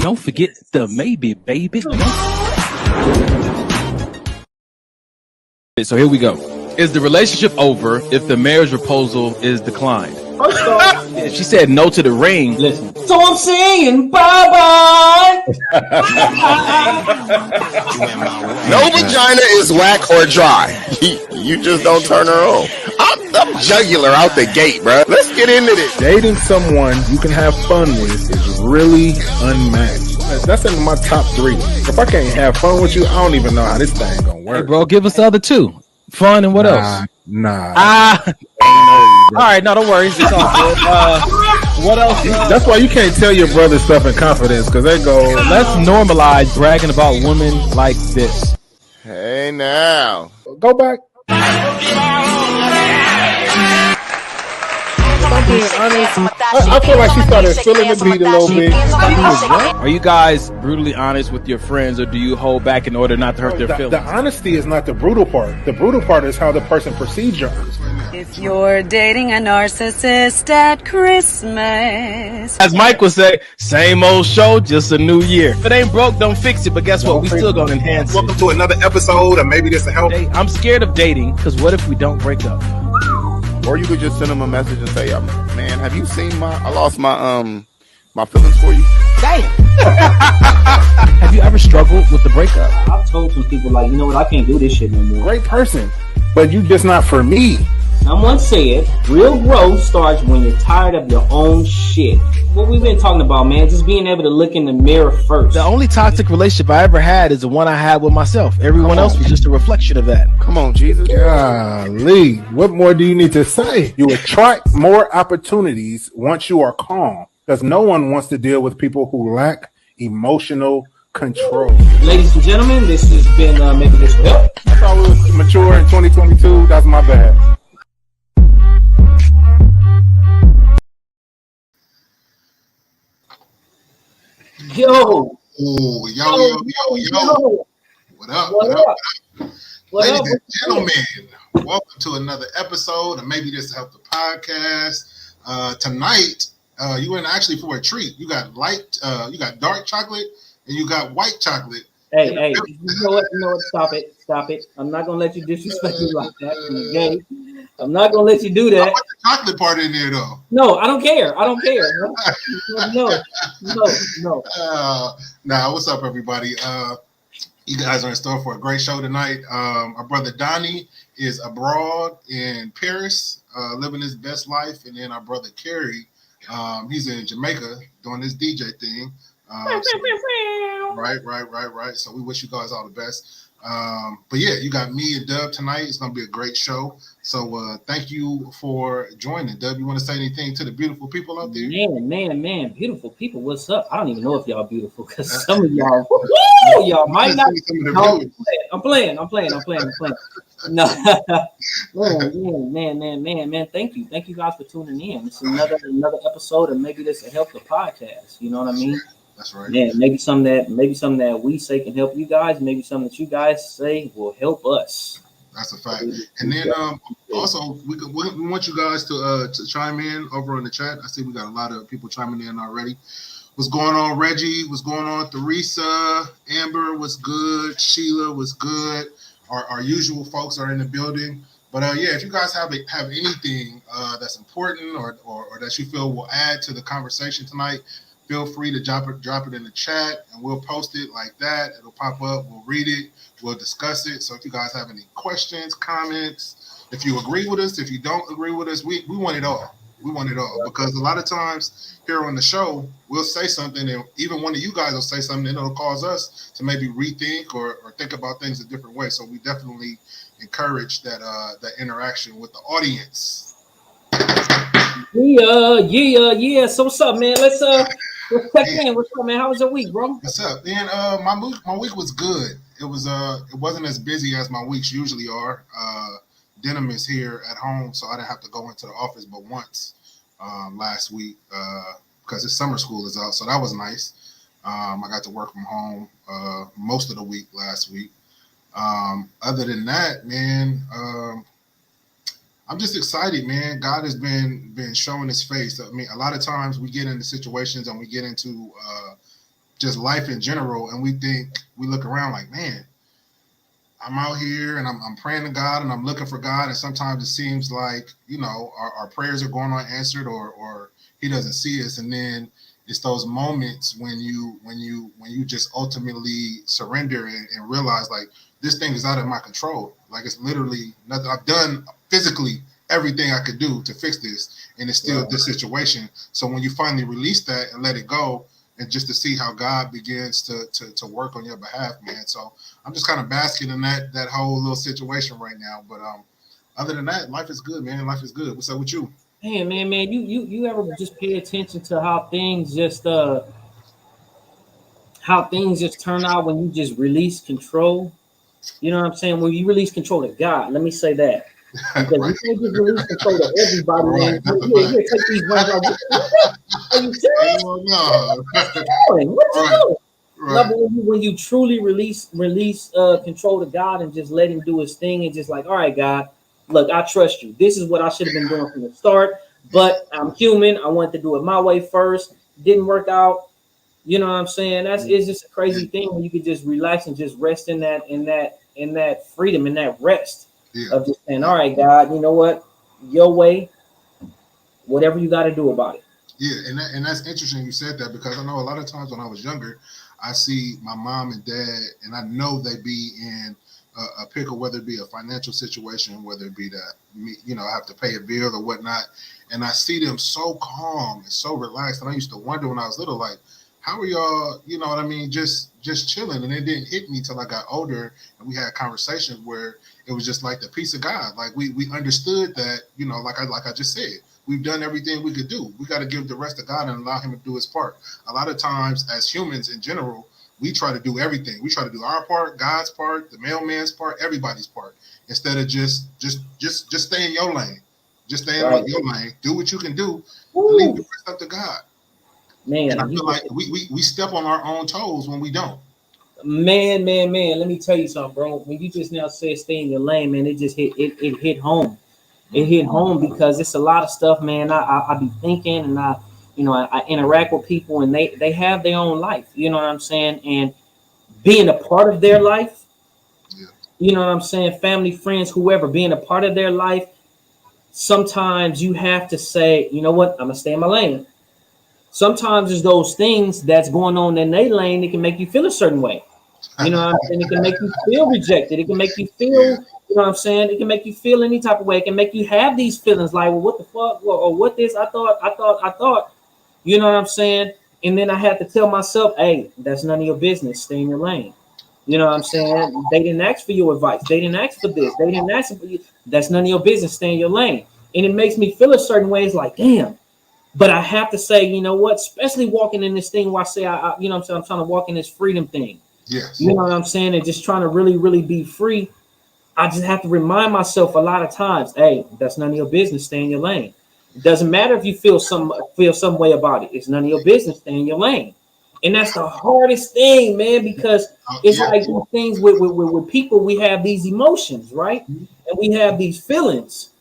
Don't forget the maybe, baby. So here we go. Is the relationship over if the marriage proposal is declined? She said no to the ring. Listen. So I'm saying bye-bye. No vagina is whack or dry. You just don't turn her on. I'm jugular out the gate, bro. Let's get into this. Dating someone you can have fun with is really unmatched. That's in my top 3. If I can't have fun with you, I don't even know how this thing gonna work. Hey, bro, give us the other 2. Fun and what else? Nah. All right, no, don't worry. It's all good. What else? That's why you can't tell your brother stuff in confidence, because they go, let's normalize bragging about women like this. Hey, now. Go back. If I'm being honest, I feel like she started feeling the beat a little bit. Are you guys brutally honest with your friends, or do you hold back in order not to hurt their feelings? The honesty is not the brutal part. The brutal part is how the person perceives your honesty. If you're dating a narcissist at Christmas. As Mike would say, same old show, just a new year. If it ain't broke, don't fix it. But guess what? We still gonna enhance it. Welcome to another episode, and maybe this will help. I'm scared of dating, because what if we don't break up? Or you could just send them a message and say, man, have you seen I lost my feelings for you? Damn. Have you ever struggled with the breakup? I've told some people, like, you know what, I can't do this shit no more. Great person, but you just not for me. Someone said, real growth starts when you're tired of your own shit. What we've been talking about, man, just being able to look in the mirror first. The only toxic relationship I ever had is the one I had with myself. Everyone else was just a reflection of that. Come on, Jesus. Golly, what more do you need to say? You attract more opportunities once you are calm, because no one wants to deal with people who lack emotional control. Ladies and gentlemen, this has been Maybe This Will Help. I thought we was mature in 2022. That's my bad. Yo. Ooh, yo. What up? Ladies and gentlemen, welcome to another episode of Maybe This Help the Podcast. Tonight, you went actually for a treat. You got you got dark chocolate and you got white chocolate. Hey, you know what? Stop it. I'm not gonna let you disrespect me like that. Okay? I'm not gonna let you do that. I put the chocolate part in there though. No, I don't care. No. Nah, what's up, everybody? You guys are in store for a great show tonight. Our brother Donnie is abroad in Paris, living his best life, and then our brother Kerry, he's in Jamaica doing his DJ thing. Right. So we wish you guys all the best. But yeah, you got me and Dub tonight. It's gonna be a great show. So thank you for joining. Dub, you want to say anything to the beautiful people out there? Man, beautiful people. What's up? I don't even know if y'all beautiful, because some of y'all, y'all might not. No, I'm playing. No, man. Thank you guys for tuning in. It's another episode of Maybe This Will Help the Podcast. You know what I mean? That's right. Yeah, maybe something that we say can help you guys. Maybe something that you guys say will help us. That's a fact. And then also we want you guys to chime in over in the chat. I see we got a lot of people chiming in already. What's going on, Reggie? What's going on, Theresa? Amber, what's good? Sheila, what's good? Our usual folks are in the building. But yeah, if you guys have anything that's important or that you feel will add to the conversation tonight, feel free to drop it in the chat, and we'll post it like that. It'll pop up. We'll read it. We'll discuss it. So if you guys have any questions, comments, if you agree with us, if you don't agree with us, we want it all. We want it all, because a lot of times here on the show, we'll say something, and even one of you guys will say something, and it'll cause us to maybe rethink or think about things a different way. So we definitely encourage that interaction with the audience. Yeah. So what's up, man? Let's check in. What's up, man? How was your week, bro? What's up, man? My week was good. It wasn't as busy as my weeks usually are. Denim is here at home, so I didn't have to go into the office but once last week because his summer school is out, so that was nice. I got to work from home most of the week last week. Other than that, man, I'm just excited, man. God has been showing his face. I mean, a lot of times we get into situations and we get into just life in general, and we look around like, man, I'm out here and I'm praying to God and I'm looking for God, and sometimes it seems like, you know, our prayers are going unanswered, or He doesn't see us, and then it's those moments when you just ultimately surrender and realize like this thing is out of my control. Like it's literally nothing. I've done physically everything I could do to fix this, and it's still this situation. So when you finally release that and let it go, and just to see how God begins to work on your behalf, man. So I'm just kind of basking in that whole little situation right now. But other than that, life is good, man. Life is good. What's up with you? Hey, man, you ever just pay attention to how things just turn out when you just release control? You know what I'm saying? When you release control to God, let me say that. Because Right. you can't just release control to everybody, Right, man. that's You take these runs like, are you serious? Oh, no. What you Right. doing? Right. No, but when you truly release control to God and just let Him do His thing, and just like, all right, God, look, I trust you. This is what I should have been doing from the start, but I'm human. I wanted to do it my way first. Didn't work out. You know what I'm saying? It's just a crazy thing when you could just relax and just rest in that freedom, in that rest of just saying, all right, God, you know what? Your way, whatever you got to do about it. Yeah, and that's interesting you said that, because I know a lot of times when I was younger, I see my mom and dad, and I know they be in a pickle, whether it be a financial situation, whether it be that, you know, I have to pay a bill or whatnot, and I see them so calm and so relaxed, and I used to wonder when I was little, like, how are y'all, you know what I mean, just chilling? And it didn't hit me till I got older, and we had conversations where it was just like the peace of God. Like we understood that, you know, like I just said, we've done everything we could do. We got to give the rest to God and allow Him to do His part. A lot of times, as humans in general, we try to do everything. We try to do our part, God's part, the mailman's part, everybody's part, instead of just stay in your lane. Just stay in your lane. Do what you can do. And leave the rest up to God. Man, and I feel like we step on our own toes when we don't. Man. Let me tell you something, bro. When you just now said stay in your lane, man, it just hit home. It hit home because it's a lot of stuff, man. I be thinking, and I interact with people, and they have their own life. You know what I'm saying? And being a part of their life, you know what I'm saying? Family, friends, whoever, being a part of their life. Sometimes you have to say, you know what? I'm gonna stay in my lane. Sometimes there's those things that's going on in their lane that can make you feel a certain way. You know what I'm saying? It can make you feel rejected. It can make you feel, you know what I'm saying? It can make you feel any type of way. It can make you have these feelings like, well, what the fuck? Or what this? I thought. You know what I'm saying? And then I had to tell myself, hey, that's none of your business. Stay in your lane. You know what I'm saying? They didn't ask for your advice. They didn't ask for this. They didn't ask for you. That's none of your business. Stay in your lane. And it makes me feel a certain way. It's like, damn. But I have to say, you know what? Especially walking in this thing where I say, you know what I'm saying? I'm trying to walk in this freedom thing. Yes. You know what I'm saying? And just trying to really, really be free. I just have to remind myself a lot of times, hey, that's none of your business. Stay in your lane. It doesn't matter if you feel some way about it. It's none of your business. Stay in your lane. And that's the hardest thing, man, because it's like these things with people, we have these emotions, right? And we have these feelings.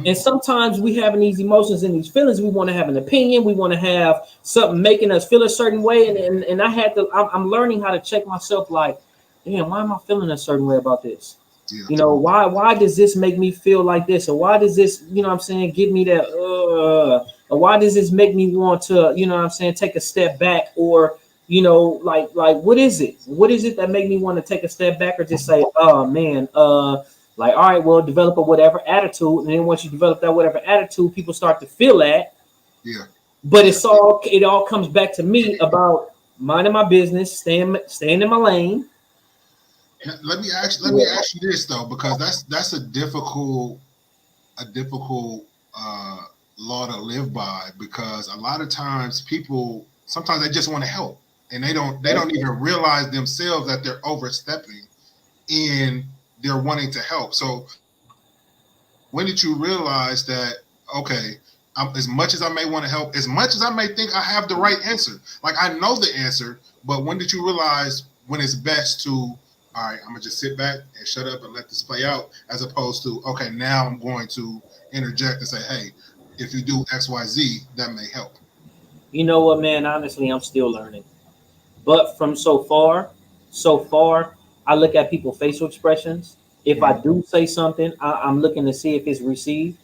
And sometimes we having these emotions and these feelings, we want to have an opinion. We want to have something making us feel a certain way. And I'm learning how to check myself like, damn, why am I feeling a certain way about this? Yeah. You know, why does this make me feel like this? Or why does this, you know what I'm saying, give me that, or why does this make me want to, you know what I'm saying, take a step back? Or, you know, like what is it? What is it that make me want to take a step back, or just say, oh man, like, all right, well, develop a whatever attitude. And then once you develop that whatever attitude, people start to feel that. Yeah. But it all comes back to me about minding my business, staying in my lane. Let me ask you this though, because that's a difficult law to live by, because a lot of times people sometimes they just want to help, and they don't even realize themselves that they're overstepping in their wanting to help. So when did you realize that, okay, as much as I may want to help, as much as I may think I have the right answer, like I know the answer, but when did you realize when it's best to, all right, I'm gonna just sit back and shut up and let this play out, as opposed to, okay, now I'm going to interject and say, hey, if you do X, Y, Z, that may help? You know what, man? Honestly, I'm still learning. But from so far, I look at people's facial expressions. If I do say something, I'm looking to see if it's received.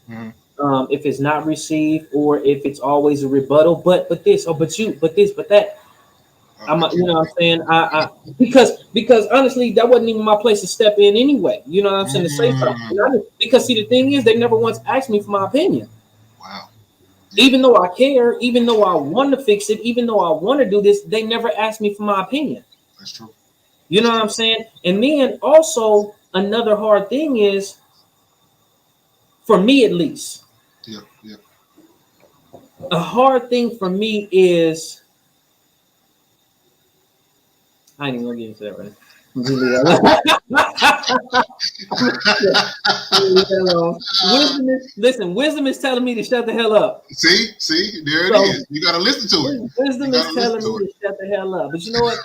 If it's not received, or if it's always a rebuttal, but this, or but you, but this, but that. You know what I'm saying? Because honestly, that wasn't even my place to step in anyway. You know what I'm saying? To say something. Because see, the thing is, they never once asked me for my opinion. Wow. Even though I care, even though I want to fix it, even though I want to do this, they never asked me for my opinion. That's true. You know what I'm saying? And then also another hard thing is, for me at least, a hard thing for me is, I ain't even gonna get into that right now. Wisdom is telling me to shut the hell up. See, there it is. You gotta listen to it. Wisdom is telling me to shut the hell up. But you know what?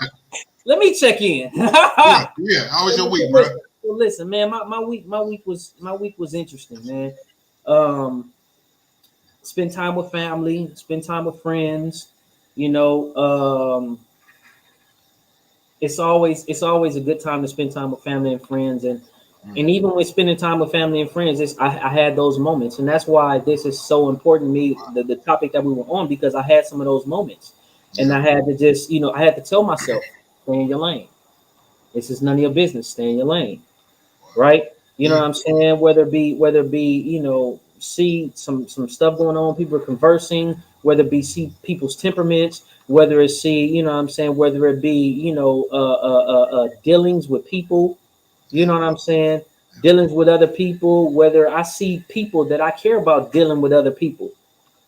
Let me check in. Yeah. How was your week, bro? Well, listen, man, my week was interesting, man. Spend time with family, spend time with friends. You know, it's always a good time to spend time with family and friends, and even with spending time with family and friends, I had those moments, and that's why this is so important to me, the topic that we were on, because I had some of those moments, and I had to just, I had to tell myself, stay in your lane. This is none of your business. Stay in your lane, right? You know what I'm saying? Whether it be, see some stuff going on, people are conversing, whether it be see people's temperaments, whether it's whether it be, dealings with people, you know what I'm saying? Dealings with other people, whether I see people that I care about dealing with other people,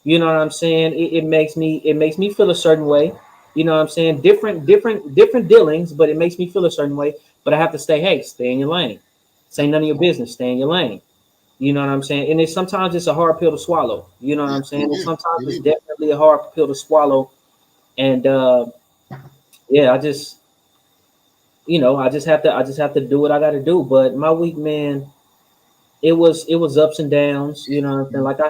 you know what I'm saying? It makes me feel a certain way, you know what I'm saying? Different dealings, but it makes me feel a certain way. But I have to stay in your lane. Say none of your business, stay in your lane. You know what I'm saying? And sometimes it's a hard pill to swallow. You know what I'm saying? And sometimes it's definitely a hard pill to swallow. And I just have to do what I got to do. But my week, man, it was ups and downs. You know what I'm saying? Like I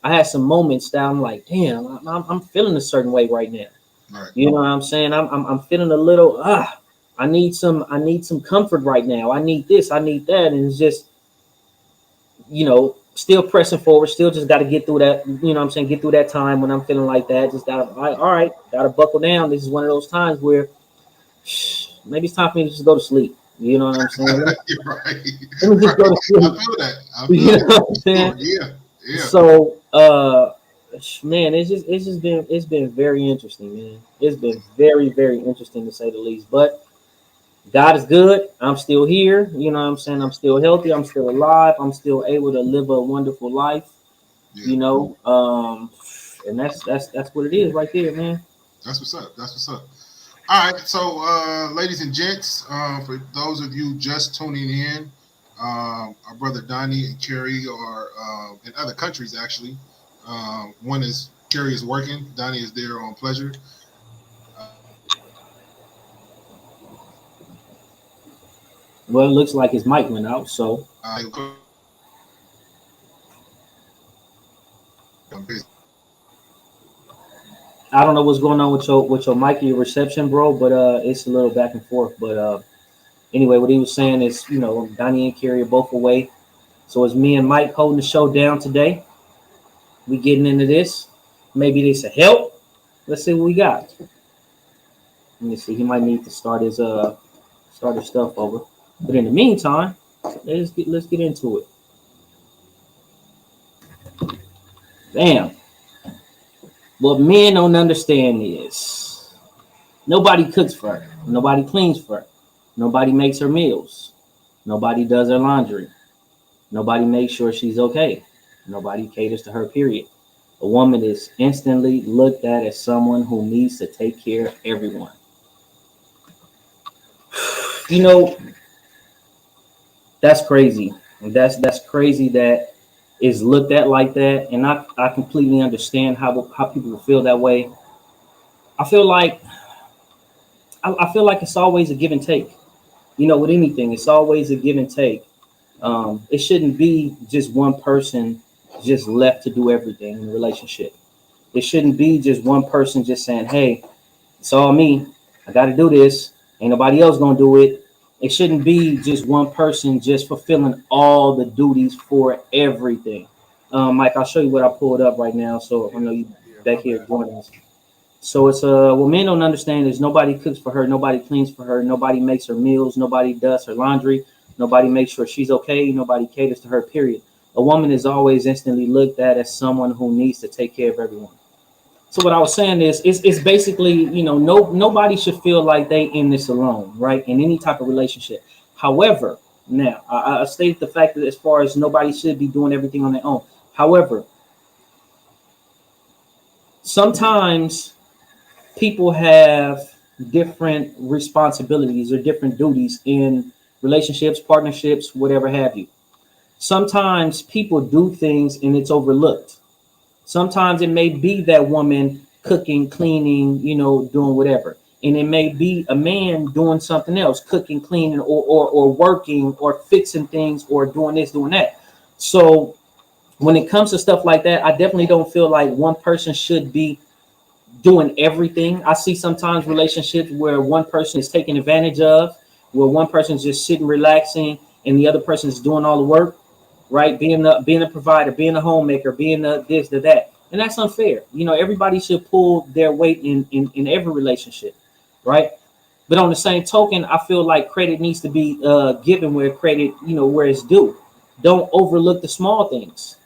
had some moments that I'm like, damn, I'm feeling a certain way right now. Right. You know what I'm saying? I'm feeling a little I need some comfort right now. I need this, I need that, and it's just, still pressing forward. Still just got to get through that. You know what I'm saying? Get through that time when I'm feeling like that. Just gotta, all right, gotta buckle down. This is one of those times where maybe it's time for me to just go to sleep. You know what I'm saying? You're right. Let me just go to sleep. I feel that. You know what I'm saying? Yeah. So, man, it's been very interesting, man. It's been very, very interesting to say the least. But God is good. I'm still here. You know what I'm saying? I'm still healthy. I'm still alive. I'm still able to live a wonderful life. And that's what it is right there, man. That's what's up. All right. So, ladies and gents, for those of you just tuning in, our brother Donnie and Kerry are in other countries, actually. Kerry is working. Donnie is there on pleasure. Well, it looks like his mic went out, so. I don't know what's going on with your mic and your reception, bro, but it's a little back and forth. But anyway, what he was saying is, Donnie and Kerry are both away, so it's me and Mike holding the show down today. We getting into this. Maybe this will help. Let's see what we got. Let me see. He might need to start his stuff over. But in the meantime, let's get into it. Damn. What men don't understand is nobody cooks for her. Nobody cleans for her. Nobody makes her meals. Nobody does her laundry. Nobody makes sure she's okay. Nobody caters to her, period. A woman is instantly looked at as someone who needs to take care of everyone. That's crazy. That's crazy that is looked at like that. And I completely understand how people feel that way. I feel like it's always a give and take. With anything, it's always a give and take. It shouldn't be just one person just left to do everything in a relationship. It shouldn't be just one person just saying, hey, it's all me. I got to do this. Ain't nobody else going to do it. It shouldn't be just one person just fulfilling all the duties for everything. Mike, I'll show you what I pulled up right now. So I know you back here joining us. So it's what men don't understand is nobody cooks for her, nobody cleans for her, nobody makes her meals, nobody does her laundry, nobody makes sure she's okay, nobody caters to her, period. A woman is always instantly looked at as someone who needs to take care of everyone. So what I was saying is it's basically, you know, nobody should feel like they in this alone, right? In any type of relationship. However, now I stated the fact that as far as nobody should be doing everything on their own. However, sometimes people have different responsibilities or different duties in relationships, partnerships, whatever have you. Sometimes people do things and it's overlooked. Sometimes it may be that woman cooking, cleaning, you know, doing whatever. And it may be a man doing something else, cooking, cleaning, or working, or fixing things, or doing this, doing that. So when it comes to stuff like that, I definitely don't feel like one person should be doing everything. I see sometimes relationships where one person is taken advantage of, where one person is just sitting relaxing and the other person is doing all the work, right? Being a provider, being a homemaker, being this, that. And that's unfair. You know, everybody should pull their weight in every relationship, right? But on the same token, I feel like credit needs to be given where credit, you know, where it's due. Don't overlook the small things.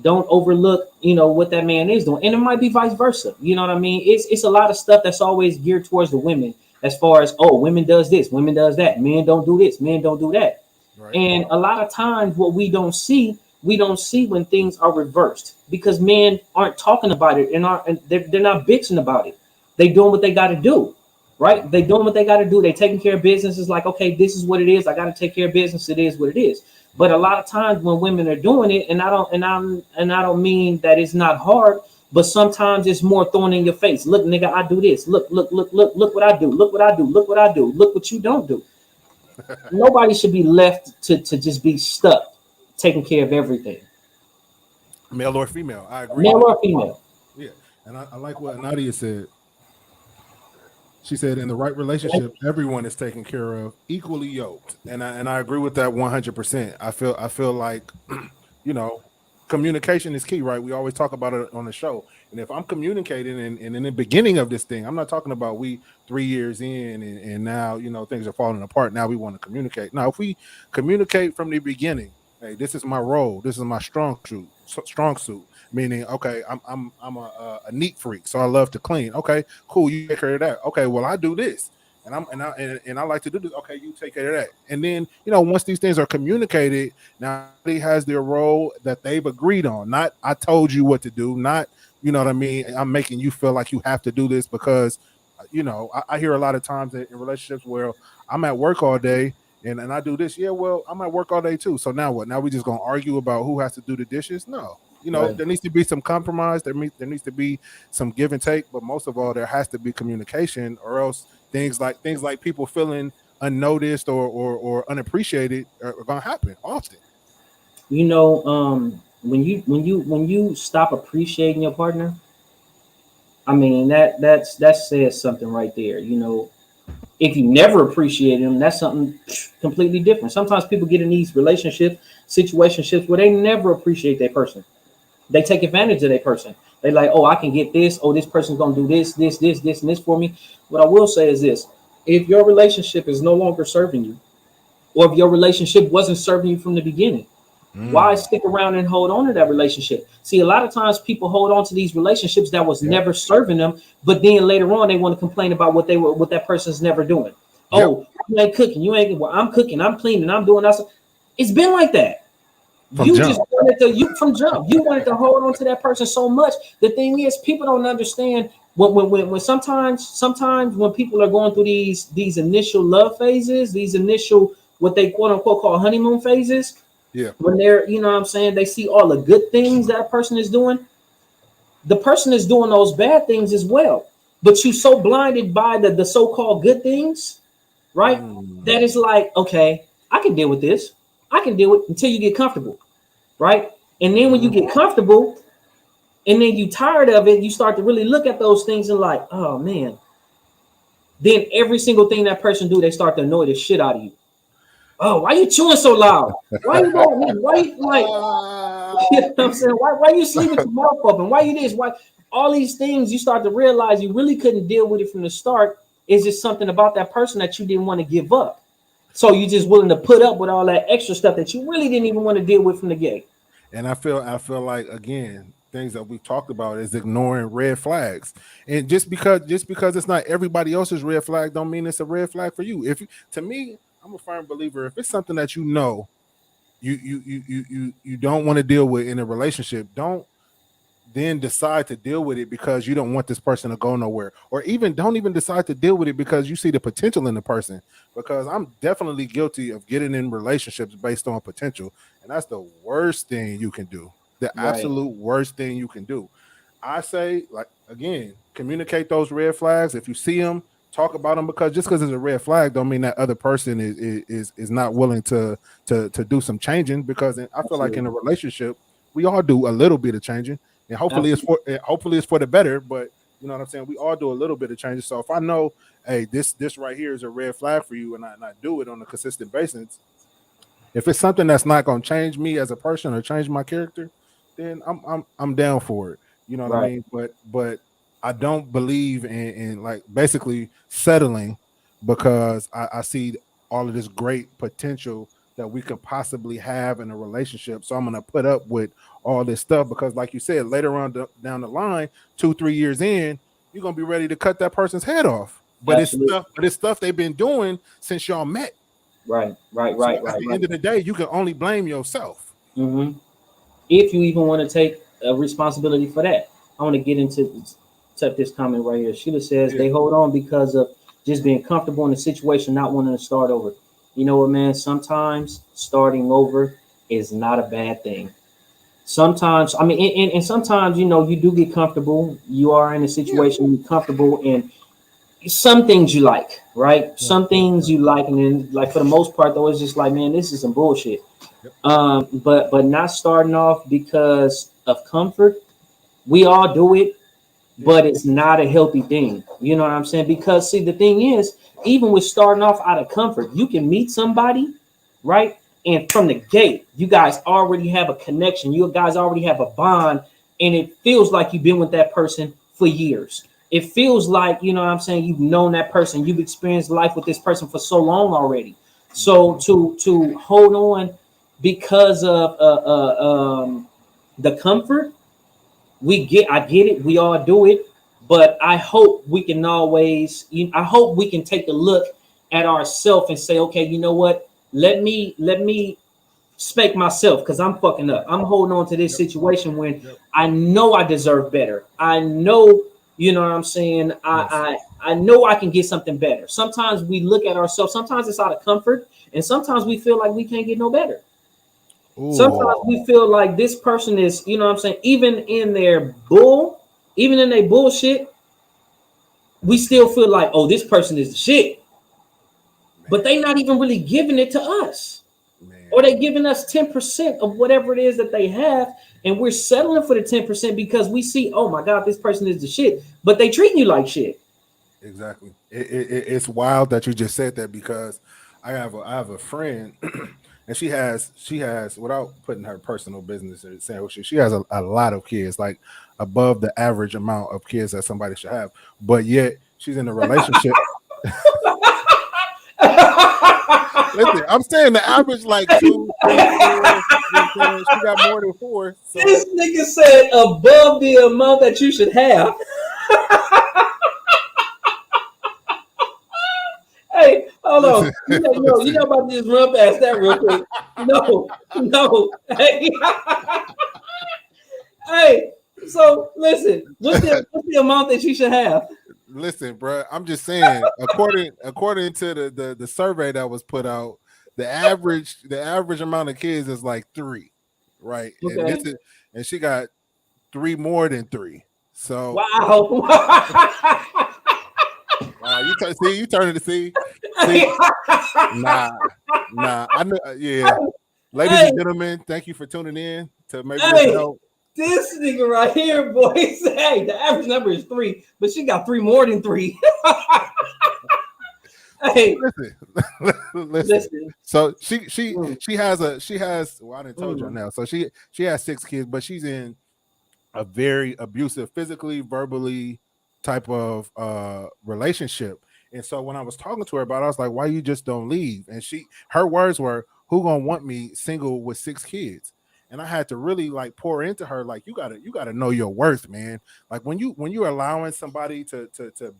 Don't overlook, you know, what that man is doing. And it might be vice versa. You know what I mean? It's a lot of stuff that's always geared towards the women as far as, oh, women does this, women does that. Men don't do this, men don't do that. Right. And a lot of times what we don't see when things are reversed because men aren't talking about it and they're not bitching about it. They doing what they got to do, right? They doing what they got to do. They taking care of business. It's like, okay, this is what it is. I got to take care of business. It is what it is. But a lot of times when women are doing it, and I don't mean that it's not hard, but sometimes it's more thrown in your face. Look, nigga, I do this. Look what I do. Look what I do. Look what I do. Look what you don't do. Nobody should be left to just be stuck taking care of everything. Male or female, I agree. Male or female. Yeah, and I like what Nadia said. She said, in the right relationship, everyone is taken care of, equally yoked, and I agree with that 100%. I feel like, you know, communication is key, right? We always talk about it on the show, and if I'm communicating, and in the beginning of this thing, I'm not talking about we 3 years in, and now, you know, things are falling apart. Now we want to communicate. Now, if we communicate from the beginning, hey, this is my role, this is my strong suit. Meaning, okay, I'm a neat freak, so I love to clean. Okay, cool, you take care of that. Okay, well, I do this, and I like to do this. Okay, you take care of that. And then, you know, once these things are communicated, now he has their role that they've agreed on. Not I told you what to do. Not, you know what I mean. I'm making you feel like you have to do this because, you know, I hear a lot of times in relationships where I'm at work all day. And I do this. Yeah, well, I'm at work all day too. So now what? Now we just gonna argue about who has to do the dishes? No. You know, right. There needs to be some compromise. There needs to be some give and take, but most of all, there has to be communication, or else things like people feeling unnoticed or unappreciated are gonna happen often. You know, when you stop appreciating your partner, I mean that says something right there. You know, if you never appreciate them, that's something completely different. Sometimes people get in these relationships, situationships where they never appreciate their person. They take advantage of their person. They like, oh, I can get this. Oh, this person's gonna do this, and this for me. What I will say is this: if your relationship is no longer serving you, or if your relationship wasn't serving you from the beginning, why stick around and hold on to that relationship? See, a lot of times people hold on to these relationships that was never serving them, but then later on they want to complain about what that person's never doing. Oh, you ain't cooking, you ain't. Well, I'm cooking, I'm cleaning, I'm doing that. It's been like that. You wanted to hold on to that person so much. The thing is, people don't understand when sometimes when people are going through these initial love phases, these initial what they quote unquote call honeymoon phases. Yeah. When they're, you know what I'm saying, they see all the good things that person is doing. The person is doing those bad things as well. But you're so blinded by the so-called good things, right? That is like, okay, I can deal with this. I can deal with it until you get comfortable, right? And then when you get comfortable, and then you tired of it, you start to really look at those things and like, oh man. Then every single thing that person do, they start to annoy the shit out of you. Oh, why you chewing so loud? Why you going? Why you like? You know what I'm saying? Why you sleep with your mouth open? Why you this? Why all these things? You start to realize you really couldn't deal with it from the start. It's just something about that person that you didn't want to give up. So you just willing to put up with all that extra stuff that you really didn't even want to deal with from the gate. And I feel like, again, things that we've talked about is ignoring red flags. And just because it's not everybody else's red flag, don't mean it's a red flag for you. To me, I'm a firm believer, if it's something that you know you don't want to deal with in a relationship, don't then decide to deal with it because you don't want this person to go nowhere, or don't even decide to deal with it because you see the potential in the person. Because I'm definitely guilty of getting in relationships based on potential, and that's the worst thing you can do. The absolute worst thing you can do. I say, like, again, communicate those red flags. If you see them, talk about them, because just because it's a red flag don't mean that other person is not willing to do some changing. Because I feel like in a relationship, we all do a little bit of changing. And hopefully it's for the better, but you know what I'm saying? We all do a little bit of changes. So if I know, hey, this right here is a red flag for you, and I do it on a consistent basis, if it's something that's not going to change me as a person or change my character, then I'm down for it. You know what I mean? But I don't believe in like basically settling because I see all of this great potential that we could possibly have in a relationship. So I'm going to put up with all this stuff because, like you said, later on down the line, 2-3 years in, you're going to be ready to cut that person's head off. But it's stuff they've been doing since y'all met. Right. At the end of the day, you can only blame yourself. Mm-hmm. If you even want to take a responsibility for that. I want to get into this comment right here. Sheila says they hold on because of just being comfortable in the situation, not wanting to start over. You know what, man? Sometimes starting over is not a bad thing. Sometimes, I mean, and sometimes, you know, you do get comfortable. You are in a situation you're comfortable in. Some things you like, right? Some things you like, and then, like, for the most part, though, it's just like, man, this is some bullshit. But not starting off because of comfort. We all do it, but it's not a healthy thing. You know what I'm saying? Because, see, the thing is, even with starting off out of comfort, you can meet somebody, right? And from the gate, you guys already have a connection. You guys already have a bond, and it feels like you've been with that person for years. It feels like, you know what I'm saying, you've known that person. You've experienced life with this person for so long already. So to hold on because of the comfort, I get it. We all do it. But I hope we can take a look at ourselves and say, okay, you know what? Let me spank myself because I'm fucking up. I'm holding on to this situation when I know I deserve better. I know, you know what I'm saying? I know I can get something better. Sometimes we look at ourselves. Sometimes it's out of comfort, and sometimes we feel like we can't get no better. Ooh. Sometimes we feel like this person is, you know what I'm saying, even in their bullshit, we still feel like, oh, this person is the shit. Man. But they not even really giving it to us. Man. Or they giving us 10% of whatever it is that they have, and we're settling for the 10% because we see, oh my God, this person is the shit, but they treat you like shit. Exactly. It's wild that you just said that because I have a friend and she has, without putting her personal business or saying she has a lot of kids, like above the average amount of kids that somebody should have, but yet she's in a relationship. Listen, I'm saying the average like 2, 3, 4. She got more than 4. So. This nigga said above the amount that you should have. Hey, hold on. You know about to just run past that real quick. No. Hey. Hey, so listen, what's the amount that you should have? Listen, bro, I'm just saying, according to the survey that was put out, the average amount of kids is like 3, right? Okay. And she got 3 more than 3. So wow. You turning to see. Nah. I know. Yeah, ladies and gentlemen, thank you for tuning in to Maybe This Help. This nigga right here, boy, he said, hey, the average number is 3, but she got 3 more than 3. Hey, listen. So she has well, I didn't told you now. So she has 6 kids, but she's in a very abusive, physically, verbally type of relationship. And so when I was talking to her about it, I was like, why you just don't leave? And her words were, who gonna want me single with 6 kids? And I had to really like pour into her, like, you gotta know your worth, man. Like when you're allowing somebody to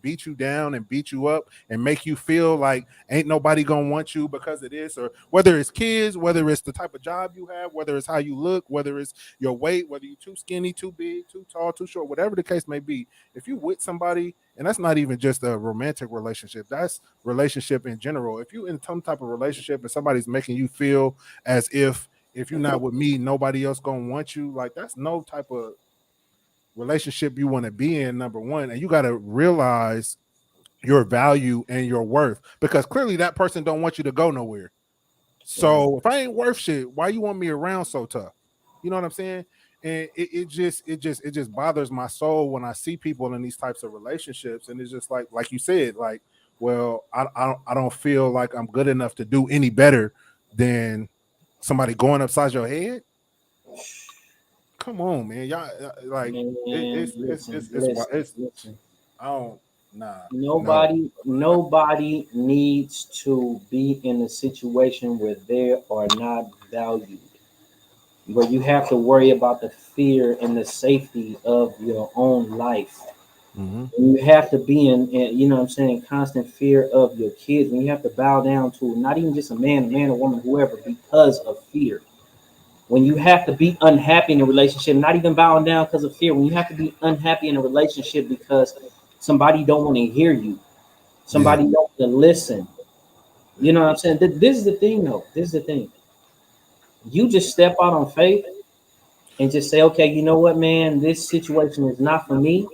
beat you down and beat you up and make you feel like ain't nobody gonna want you because of this, or whether it's kids, whether it's the type of job you have, whether it's how you look, whether it's your weight, whether you're too skinny, too big, too tall, too short, whatever the case may be, if you with somebody, and that's not even just a romantic relationship, that's relationship in general. If you in some type of relationship and somebody's making you feel as if you're not with me, nobody else gonna want you, like that's no type of relationship you want to be in, number one. And you got to realize your value and your worth, because clearly that person don't want you to go nowhere. So if I ain't worth shit, why you want me around so tough? You know what I'm saying? And it just bothers my soul when I see people in these types of relationships, and it's just like you said, like, well, I don't feel like I'm good enough to do any better than somebody going upside your head. Come on, man, y'all, like, listen. I don't. Nah. Nobody needs to be in a situation where they are not valued, where you have to worry about the fear and the safety of your own life. Mm-hmm. You have to be in, you know what I'm saying, constant fear of your kids. When you have to bow down to not even just a man, or woman, whoever, because of fear. When you have to be unhappy in a relationship, not even bowing down because of fear. When you have to be unhappy in a relationship because somebody don't want to hear you, somebody don't want to listen. You know what I'm saying? This is the thing, though. This is the thing. You just step out on faith and just say, okay, you know what, man, this situation is not for me.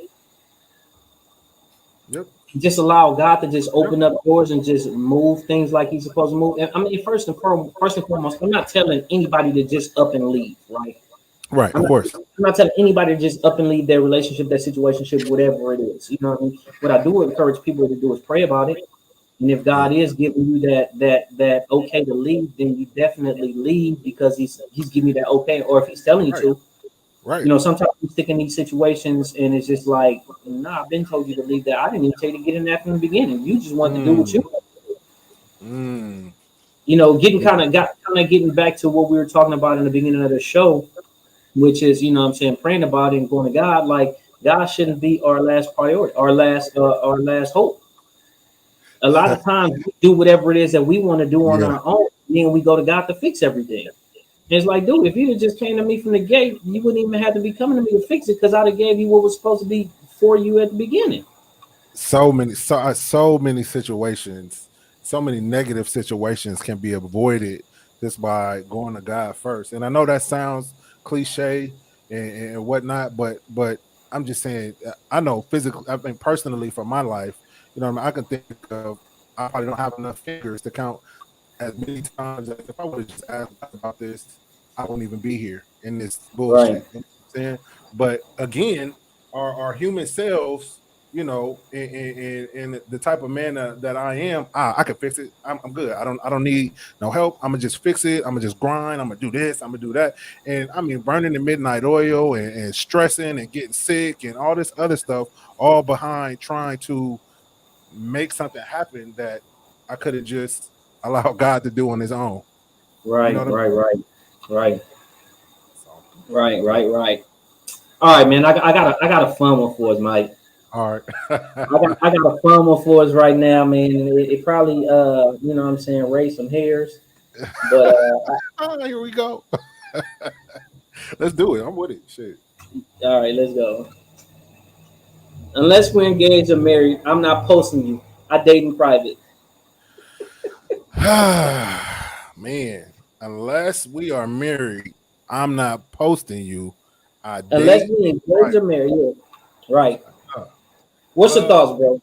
Yep. Just allow God to just open up doors and just move things like He's supposed to move. And I mean, first and foremost, I'm not telling anybody to just up and leave, right? Right, of course. I'm not telling anybody to just up and leave their relationship, their situationship, whatever it is. You know what I mean? What I do encourage people to do is pray about it. And if God is giving you that okay to leave, then you definitely leave, because He's giving you that okay. Or if He's telling you to. Right. You know, sometimes you stick in these situations and it's just like, nah, I've been told you to leave that. I didn't even tell you to get in that from the beginning. You just want to do what you want to do. You know, getting back to what we were talking about in the beginning of the show, which is, you know what I'm saying, praying about it and going to God. Like, God shouldn't be our last priority, our last hope. A lot of times we do whatever it is that we want to do on our own, and then we go to God to fix everything. And it's like, dude, if you just came to me from the gate, you wouldn't even have to be coming to me to fix it, because I'd have gave you what was supposed to be for you at the beginning. So many situations, so many negative situations can be avoided just by going to God first. And I know that sounds cliche and whatnot, but I'm just saying, I know physically, I mean, personally, for my life, you know what I mean, I can think of, I probably don't have enough fingers to count as many times as if I would have just asked about this, I wouldn't even be here in this bullshit. Right. You know what I'm saying? But again, our human selves, you know, and the type of man that I am, I can fix it. I'm good. I don't need no help. I'm gonna just fix it. I'm gonna just grind. I'm gonna do this. I'm gonna do that. And I mean, burning the midnight oil and stressing and getting sick and all this other stuff, all behind trying to make something happen that I could have just allowed God to do on His own. Right, you know right. All right, man. I got a fun one for us, Mike. All right. I got a fun one for us right now, man. It probably you know what I'm saying, raise some hairs. But here we go. Let's do it. I'm with it. Shit. All right, let's go. Unless we're engaged or married, I'm not posting you. I date in private. Man, unless we are married, I'm not posting you. Unless we engaged or married, yeah. Right. What's your thoughts, bro?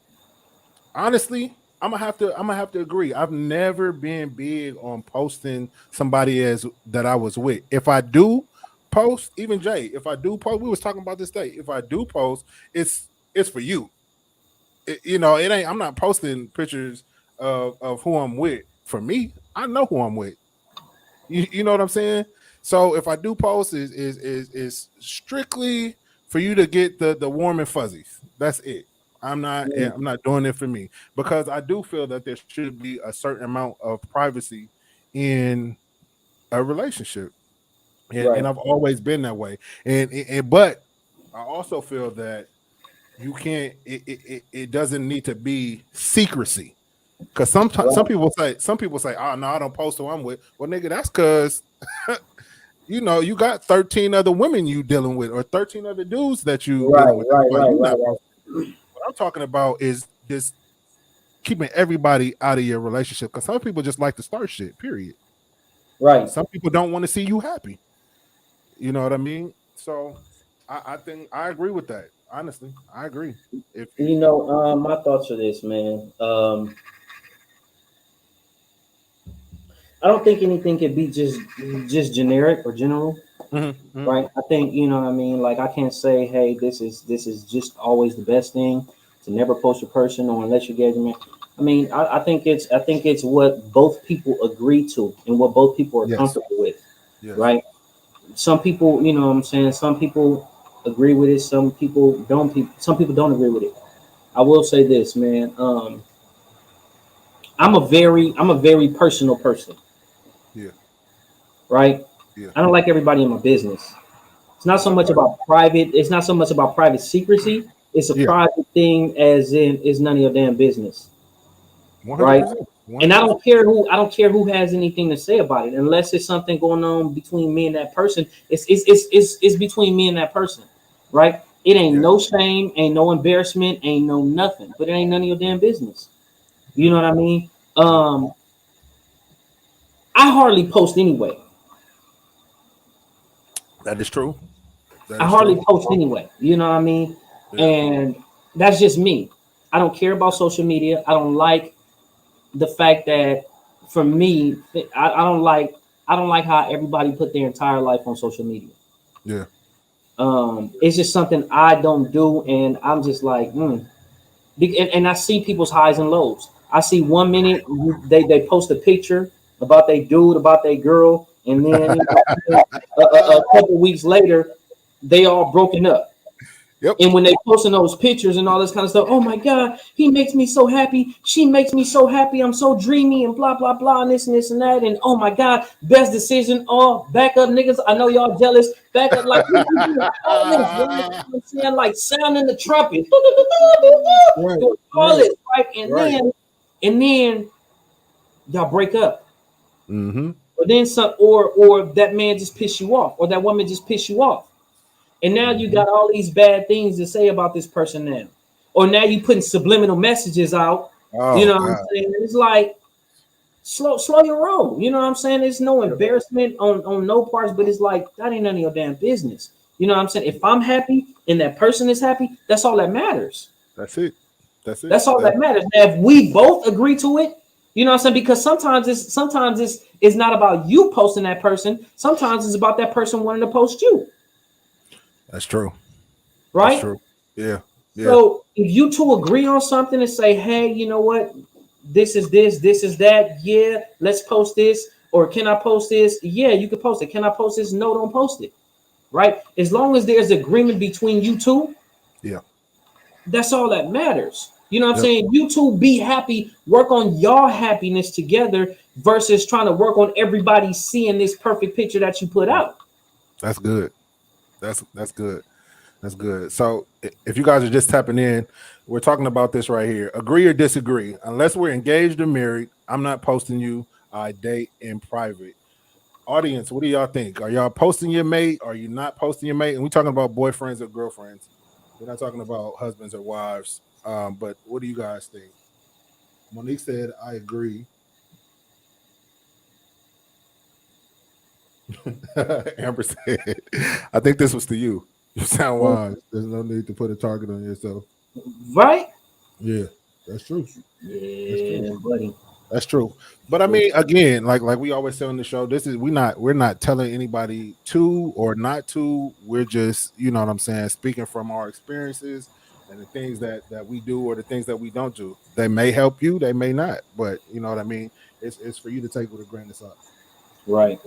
Honestly, I'm gonna have to agree. I've never been big on posting somebody as that I was with. If I do post, even Jay, if I do post, we was talking about this day. If I do post, it's for you. It ain't. I'm not posting pictures of who I'm with. For me, I know who I'm with. You know what I'm saying? So if I do post, is strictly for you to get the warm and fuzzies. That's it. I'm not doing it for me, because I do feel that there should be a certain amount of privacy in a relationship, and I've always been that way. But I also feel that you can't. It doesn't need to be secrecy. Because some people say, oh no, I don't post who I'm with. Well, nigga, that's because you got 13 other women you dealing with, or 13 other dudes that you dealing with. Right. What I'm talking about is just keeping everybody out of your relationship, because some people just like to start shit, period. Right. Some people don't want to see you happy. You know what I mean? So I think I agree with that. Honestly, I agree. My thoughts are this, man. I don't think anything can be just generic or general, right? I think what I mean. Like, I can't say, hey, this is just always the best thing to never post a person, or unless you get them. I mean, I think it's what both people agree to and what both people are comfortable with, right? Some people, you know what I'm saying. Some people agree with it. Some people don't. Some people don't agree with it. I will say this, man. I'm a very personal person. Yeah. Right. Yeah. I don't like everybody in my business. It's not so much about private. It's not so much about private secrecy. It's a private thing, as in it's none of your damn business. 100%. Right. 100%. And I don't care who has anything to say about it, unless it's something going on between me and that person. It's between me and that person. Right. It ain't no shame, ain't no embarrassment, ain't no nothing. But it ain't none of your damn business. You know what I mean? I hardly post anyway. That is true. I hardly post anyway. You know what I mean? Yeah. And that's just me. I don't care about social media. I don't like the fact that, for me, I don't like how everybody put their entire life on social media. Yeah. It's just something I don't do, and I'm just like, and I see people's highs and lows. I see 1 minute they post a picture about their dude, about their girl, and then a couple weeks later, they all broken up. Yep. And when they posting those pictures and all this kind of stuff, oh my God, he makes me so happy. She makes me so happy. I'm so dreamy and blah, blah, blah, and this and that. And oh my God, best decision. Oh, back up, niggas. I know y'all jealous. Back up, like, all this, you know what I'm saying? Like sounding the trumpet. All this, right? And then y'all break up. Mm-hmm. Or then some, or that man just piss you off, or that woman just piss you off. And now you got all these bad things to say about this person now. Or now you putting subliminal messages out. You know what I'm saying? It's like, slow your roll. You know what I'm saying? There's no embarrassment on no parts, but it's like, that ain't none of your damn business. You know what I'm saying? If I'm happy and that person is happy, that's all that matters. That's it. That's all that matters. Now, if we both agree to it, you know what I'm saying? Because sometimes it's not about you posting that person. Sometimes it's about that person wanting to post you. That's true. Right? That's true. Yeah. So if you two agree on something and say, hey, you know what? This is that. Yeah, let's post this. Or can I post this? Yeah, you can post it. Can I post this? No, don't post it. Right? As long as there's agreement between you two. Yeah. That's all that matters. You know what I'm saying? You two be happy, work on your happiness together versus trying to work on everybody seeing this perfect picture that you put out. That's good. That's good. That's good. So if you guys are just tapping in, we're talking about this right here. Agree or disagree. Unless we're engaged or married, I'm not posting you. I date in private. Audience, what do y'all think? Are y'all posting your mate? Are you not posting your mate? And we're talking about boyfriends or girlfriends. We're not talking about husbands or wives. But what do you guys think? Monique said, I agree. Amber said, I think this was to you. You sound wise. There's no need to put a target on yourself. Right? Yeah, that's true. Yeah, that's true. Buddy. That's true. But I mean, again, like we always say on the show, we're not telling anybody to or not to. We're just, you know what I'm saying, speaking from our experiences and the things that we do or the things that we don't do. They may help you, they may not. But you know what I mean? It's for you to take with a grain of salt. Right.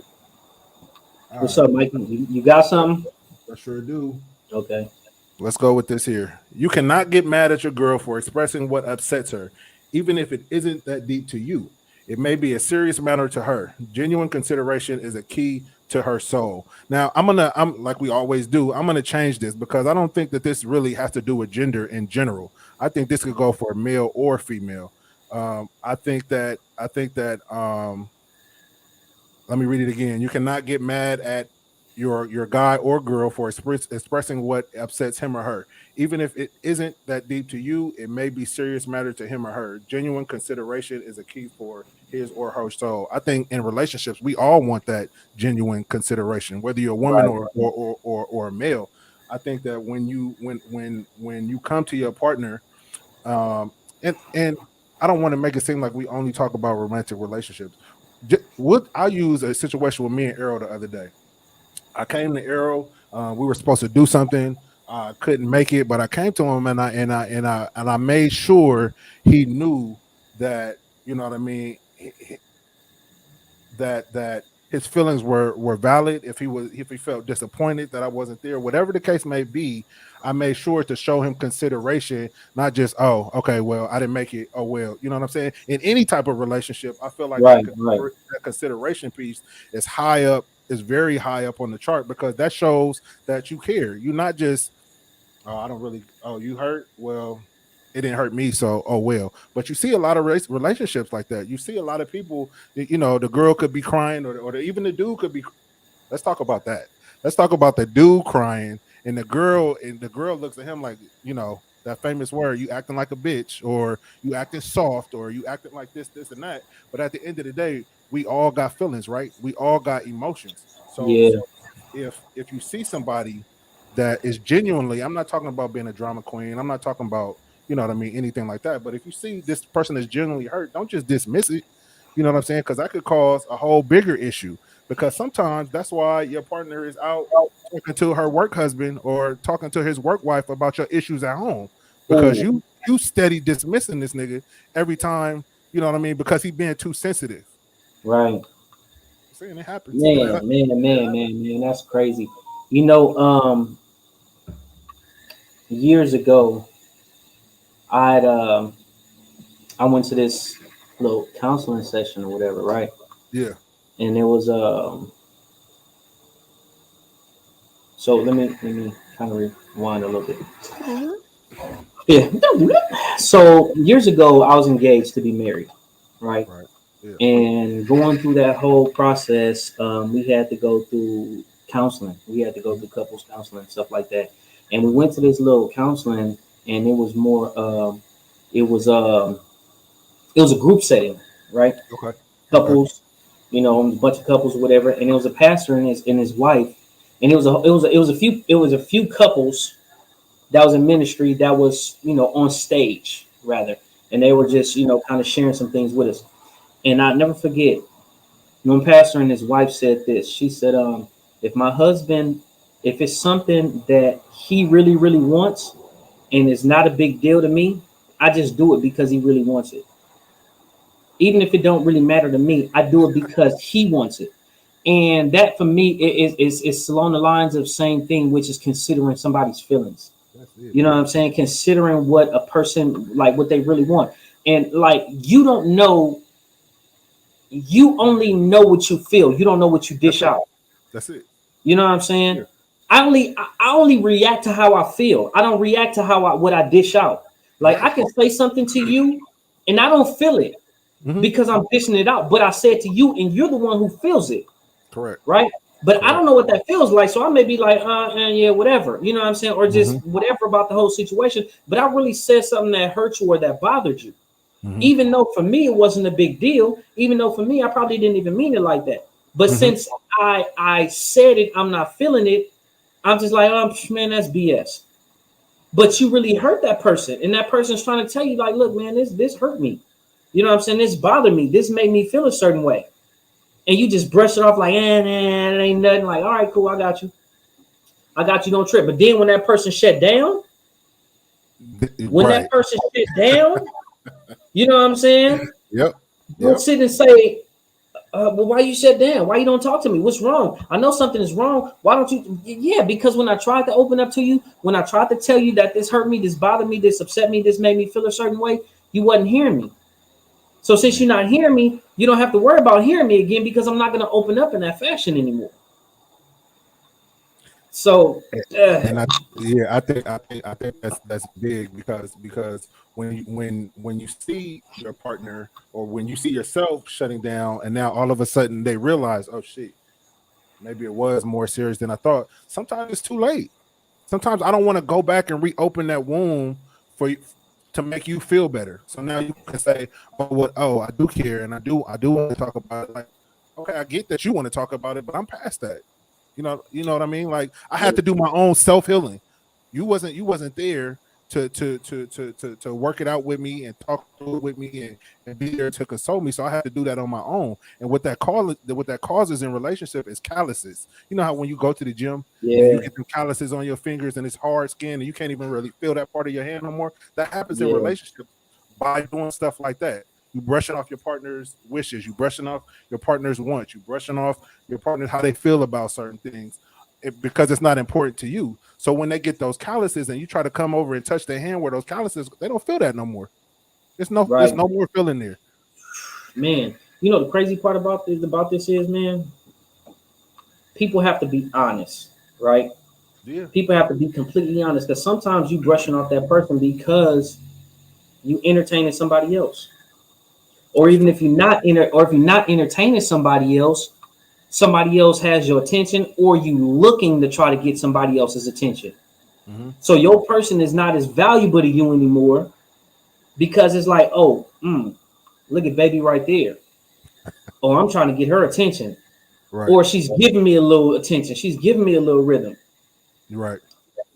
All What's right. up, Mike? You got something? I sure do. Okay. Let's go with this here. You cannot get mad at your girl for expressing what upsets her, even if it isn't that deep to you. It may be a serious matter to her. Genuine consideration is a key to her soul. Now, I'm like we always do, I'm gonna change this because I don't think that this really has to do with gender in general. I think this could go for male or female. I think that let me read it again. You cannot get mad at your guy or girl for expressing what upsets him or her. Even if it isn't that deep to you, it may be serious matter to him or her. Genuine consideration is a key for his or her soul. I think in relationships, we all want that genuine consideration, whether you're a woman or a male. I think that when you come to your partner, and I don't want to make it seem like we only talk about romantic relationships. I'll use a situation with me and Errol the other day. I came to Errol. We were supposed to do something. I couldn't make it, but I came to him and I made sure he knew that, you know what I mean, that his feelings were valid. If he felt disappointed that I wasn't there, whatever the case may be, I made sure to show him consideration, not just, oh, okay, well, I didn't make it. Oh, well, you know what I'm saying? In any type of relationship, I feel like that consideration piece is very high up on the chart because that shows that you care. You're not just, you hurt? Well, it didn't hurt me, so oh well. But you see a lot of relationships like that. You see a lot of people, you know, the girl could be crying or even the dude could be. Let's talk about that. Let's talk about the dude crying and the girl looks at him like, you know, that famous word, you acting like a bitch or you acting soft or you acting like this and that. But at the end of the day, we all got feelings, right? We all got emotions. So if you see somebody that is genuinely, I'm not talking about being a drama queen. I'm not talking about, you know what I mean, anything like that. But if you see this person is genuinely hurt, don't just dismiss it. You know what I'm saying? Because that could cause a whole bigger issue. Because sometimes that's why your partner is out talking to her work husband or talking to his work wife about your issues at home. Because you steady dismissing this nigga every time, you know what I mean? Because he being too sensitive. Right. I'm saying it happens. Man, that's crazy. You know, years ago, I went to this little counseling session or whatever, right? Yeah. And it was so let me kind of rewind a little bit. Yeah. So years ago, I was engaged to be married, right? Yeah. And going through that whole process, we had to go through counseling. We had to go through couples counseling and stuff like that. And we went to this little counseling, and it was more. It was a group setting, right? Okay. Couples, you know, a bunch of couples or whatever, and it was a pastor and his wife, and it was a few couples that was in ministry that was, you know, on stage rather, and they were just, you know, kind of sharing some things with us. And I'll never forget when pastor and his wife said this. She said, if my husband, if it's something that he really, really wants and it's not a big deal to me, I just do it because he really wants it. Even if it don't really matter to me, I do it because he wants it. And that for me is along the lines of same thing, which is considering somebody's feelings. You know what I'm saying? Considering what a person, like what they really want. And like, you don't know, you only know what you feel. You don't know what you dish out. That's it. You know what I'm saying? Yeah. I only react to how I feel. I don't react to what I dish out. Like I can say something to you and I don't feel it because I'm dishing it out. But I said to you and you're the one who feels it. Correct. Right? But I don't know what that feels like. So I may be like, yeah, whatever. You know what I'm saying? Or just whatever about the whole situation. But I really said something that hurt you or that bothered you. Even though for me it wasn't a big deal. Even though for me I probably didn't even mean it like that. But since I said it, I'm not feeling it. I'm just like, oh man, that's BS. But you really hurt that person, and that person's trying to tell you, like, look, man, this hurt me. You know what I'm saying? This bothered me. This made me feel a certain way. And you just brush it off like, it ain't nothing. Like, all right, cool, I got you. Don't trip. But then when that person shut down, that person shut down, you know what I'm saying? Yep. Don't sit and say, well, why you shut down? Why you don't talk to me? What's wrong? I know something is wrong. Why don't you? Yeah, because when I tried to open up to you, when I tried to tell you that this hurt me, this bothered me, this upset me, this made me feel a certain way, you wasn't hearing me. So since you're not hearing me, you don't have to worry about hearing me again because I'm not going to open up in that fashion anymore. So, and I think that's big because when you see your partner or when you see yourself shutting down, and now all of a sudden they realize, oh shit, maybe it was more serious than I thought. Sometimes it's too late. Sometimes I don't want to go back and reopen that wound for you to make you feel better. So now you can say, I do care and I do want to talk about it. Like, okay, I get that you want to talk about it, but I'm past that. You know what I mean? Like I had to do my own self-healing. You wasn't there to work it out with me and talk through it with me and be there to console me. So I had to do that on my own. And what that causes in relationship is calluses. You know how when you go to the gym, you get some calluses on your fingers and it's hard skin and you can't even really feel that part of your hand no more. That happens in relationships by doing stuff like that. You brushing off your partner's wishes. You brushing off your partner's wants. You brushing off your partner's how they feel about certain things because it's not important to you. So when they get those calluses and you try to come over and touch their hand where those calluses, they don't feel that no more. There's no more feeling there. Man, you know the crazy part about this is, man, people have to be honest, right? Yeah. People have to be completely honest because sometimes you brushing off that person because you entertaining somebody else. Or even if you're not entertaining somebody else has your attention, or you looking to try to get somebody else's attention. Mm-hmm. So your person is not as valuable to you anymore because it's like, look at baby right there. Oh, I'm trying to get her attention. Right. Or she's giving me a little attention. She's giving me a little rhythm. Right.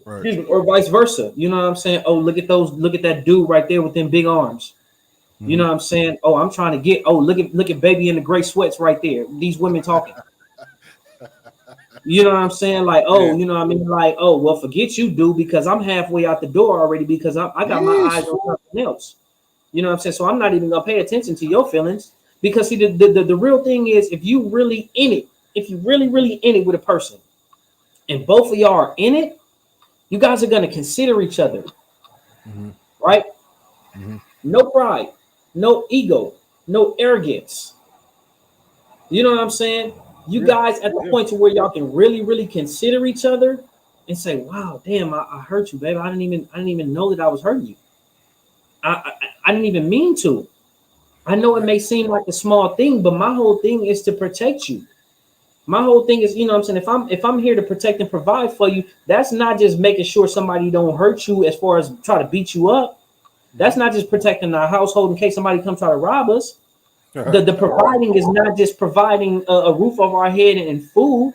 Or vice versa. You know what I'm saying? Oh, look at that dude right there with them big arms. You know what I'm saying? Oh, I'm trying to get. Oh, look at baby in the gray sweats right there. These women talking. You know what I'm saying? Like, you know what I mean? Like, well, forget you, dude, because I'm halfway out the door already because I got my eyes on something else. You know what I'm saying? So I'm not even gonna pay attention to your feelings because see, the real thing is if you really in it, if you really in it with a person, and both of y'all are in it, you guys are gonna consider each other, right? Mm-hmm. No pride. No ego, no arrogance. You know what I'm saying? You guys at the point to where y'all can really consider each other and say, "Wow, damn, I hurt you, baby. I didn't even know that I was hurting you. I didn't even mean to. I know it may seem like a small thing, but my whole thing is to protect you. My whole thing is, you know what I'm saying? If I'm here to protect and provide for you, that's not just making sure somebody don't hurt you as far as try to beat you up. That's not just protecting our household in case somebody comes try to rob us. The providing is not just providing a roof over our head and food.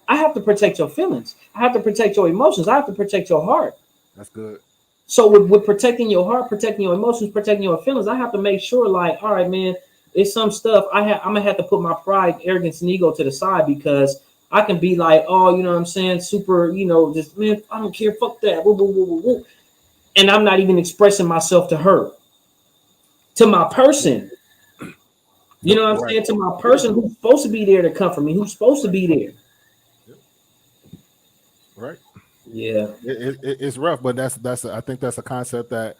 I have to protect your feelings. I have to protect your emotions. I have to protect your heart. That's good. So with protecting your heart, protecting your emotions, protecting your feelings, I have to make sure, like, all right, man, it's some stuff I'm gonna have to put my pride, arrogance, and ego to the side because I can be like, oh, you know what I'm saying, super, you know, just man, I don't care, fuck that. Woo, woo, woo, woo, woo. And I'm not even expressing myself to her, to my person. You know what I'm saying? To my person who's supposed to be there to comfort me, who's supposed to be there. Right. Yeah. It's rough, but that's I think that's a concept that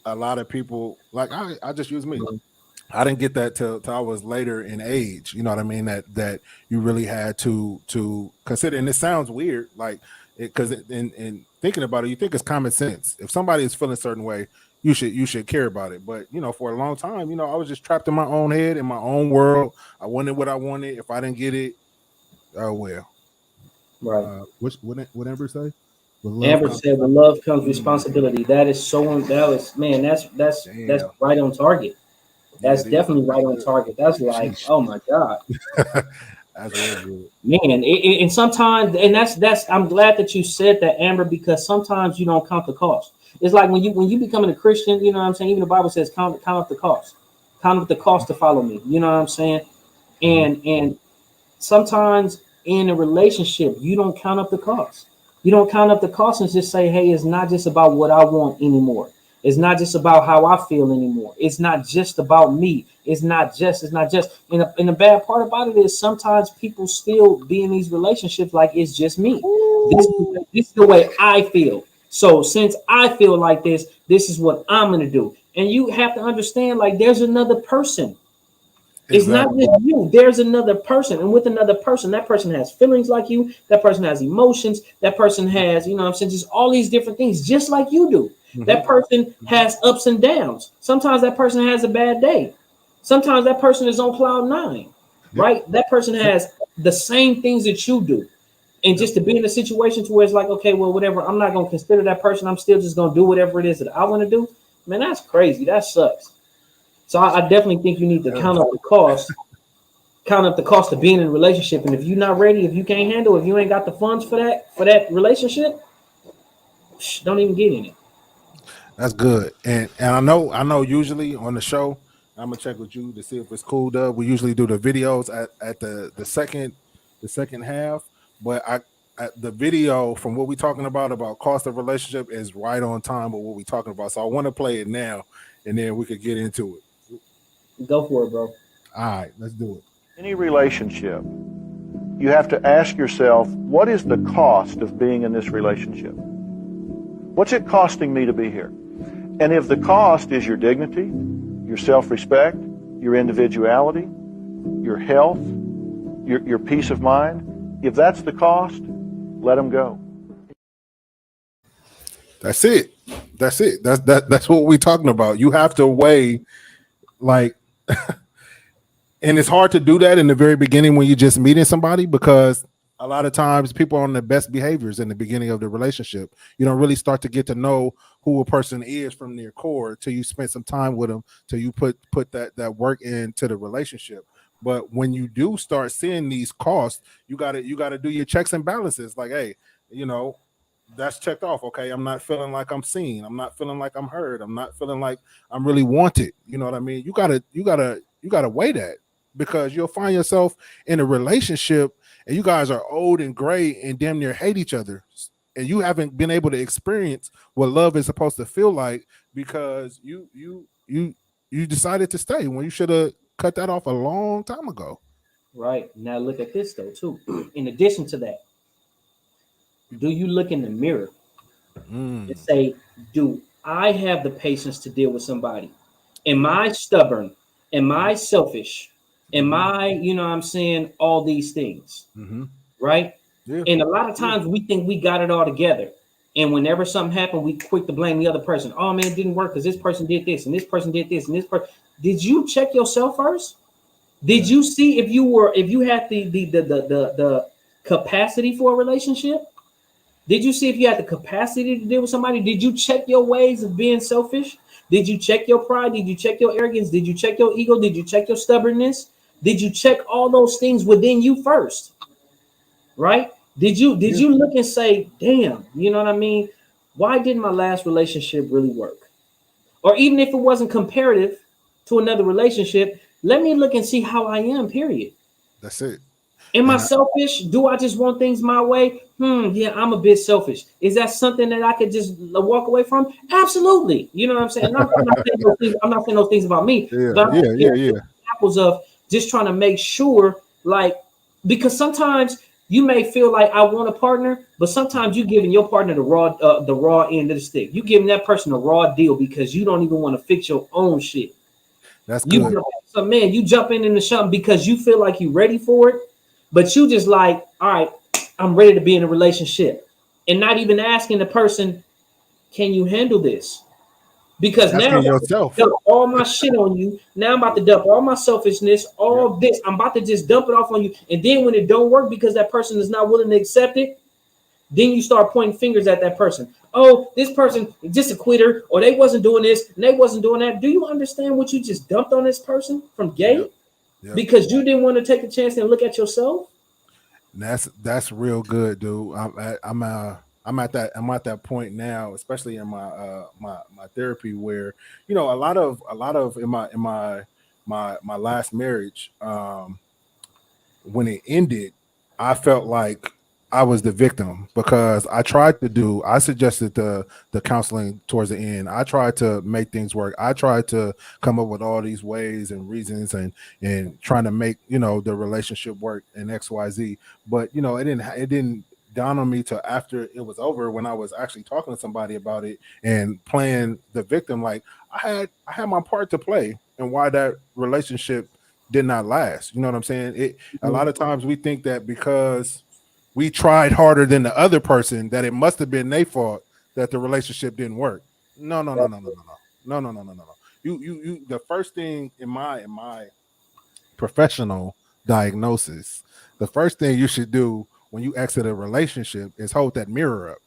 a lot of people like. I just use me. I didn't get that till I was later in age. You know what I mean? That you really had to consider. And it sounds weird, like because in thinking about it, you think it's common sense. If somebody is feeling a certain way, you should care about it. But you know, for a long time, you know, I was just trapped in my own head, in my own world. I wanted what I wanted. If I didn't get it, oh well. Right. What Amber say? Amber said, "With love comes responsibility." That is so. That was man. That's right on target. That's definitely right on target. That's like, oh my god. That's really good. Man, and sometimes, and that's. I'm glad that you said that, Amber, because sometimes you don't count the cost. It's like when you becoming a Christian, you know what I'm saying? Even the Bible says count up the cost. Count up the cost to follow me. You know what I'm saying? And sometimes in a relationship, you don't count up the cost. You don't count up the cost and just say, hey, it's not just about what I want anymore. It's not just about how I feel anymore. It's not just about me. It's not just. And the bad part about it is sometimes people still be in these relationships like it's just me. This is the way I feel. So since I feel like this is what I'm going to do. And you have to understand, like, there's another person. It's not just you. There's another person. And with another person, that person has feelings like you. That person has emotions. That person has, you know what I'm saying, just all these different things, just like you do. That person has ups and downs. Sometimes that person has a bad day. Sometimes that person is on cloud 9, right? That person has the same things that you do. And just to be in a situation to where it's like, okay, well, whatever, I'm not going to consider that person. I'm still just going to do whatever it is that I want to do. Man, that's crazy. That sucks. So I definitely think you need to count up the cost. Count up the cost of being in a relationship. And if you're not ready, if you can't handle, if you ain't got the funds for that relationship, don't even get in it. That's good. And I know usually on the show, I'm gonna check with you to see if it's cool, Doug. We usually do the videos at the second half, but the video from what we're talking about cost of relationship is right on time with what we're talking about. So I want to play it now, and then we could get into it. Go for it, bro. All right, let's do it. Any relationship, you have to ask yourself, what is the cost of being in this relationship? What's it costing me to be here? And if the cost is your dignity, your self-respect, your individuality, your health, your peace of mind, if that's the cost, let them go. That's it. That's what we're talking about. You have to weigh, like, and it's hard to do that in the very beginning when you're just meeting somebody, because a lot of times people are on their best behaviors in the beginning of the relationship. You don't really start to get to know who a person is from their core till you spend some time with them, till you put that work into the relationship. But when you do start seeing these costs, you gotta do your checks and balances. Like, hey, you know, that's checked off. Okay, I'm not feeling like I'm seen. I'm not feeling like I'm heard. I'm not feeling like I'm really wanted. You know what I mean? You gotta weigh that, because you'll find yourself in a relationship and you guys are old and gray and damn near hate each other, and you haven't been able to experience what love is supposed to feel like because you decided to stay when you should have cut that off a long time ago. Right. Now look at this though too. In addition to that, do you look in the mirror and say, do I have the patience to deal with somebody? Am I stubborn? Am I selfish? Am I, you know what I'm saying, all these things, right? Yeah. And a lot of times we think we got it all together. And whenever something happened, we quick to blame the other person. Oh, man, it didn't work because this person did this and this person did this and this person. Did you check yourself first? Did you see if you had the capacity for a relationship? Did you see if you had the capacity to deal with somebody? Did you check your ways of being selfish? Did you check your pride? Did you check your arrogance? Did you check your ego? Did you check your stubbornness? Did you check all those things within you first? Right? Did you look and say, damn, you know what I mean? Why didn't my last relationship really work? Or even if it wasn't comparative to another relationship, let me look and see how I am, period. That's it. Am I selfish? Do I just want things my way? Yeah, I'm a bit selfish. Is that something that I could just walk away from? Absolutely. You know what I'm saying? I'm not saying those things about me. Yeah. Apples of just trying to make sure, like, because sometimes you may feel like I want a partner, but sometimes you're giving your partner the raw end of the stick. You giving that person a raw deal because you don't even want to fix your own shit. That's good. So man, you jump into something because you feel like you're ready for it, but you just like, all right, I'm ready to be in a relationship, and not even asking the person, can you handle this? Because now I'm about to dump all my shit on you. Now I'm about to dump all my selfishness, all this. I'm about to just dump it off on you. And then when it don't work because that person is not willing to accept it, then you start pointing fingers at that person. Oh, this person is just a quitter, or they wasn't doing this and they wasn't doing that. Do you understand what you just dumped on this person from gate? Yep. Because you didn't want to take a chance and look at yourself? That's real good, dude. I'm at that point now, especially in my my therapy, where a lot of in my last marriage, when it ended, I felt like I was the victim because I suggested the counseling towards the end. I tried to make things work. I tried to come up with all these ways and reasons and trying to make, the relationship work and XYZ. But, it didn't dawn on me till after it was over, when I was actually talking to somebody about it and playing the victim. Like I had my part to play and why that relationship did not last. You know what I'm saying? A lot of times we think that because we tried harder than the other person, that it must have been their fault that the relationship didn't work. No. You the first thing in my professional diagnosis, the first thing you should do when you exit a relationship is hold that mirror up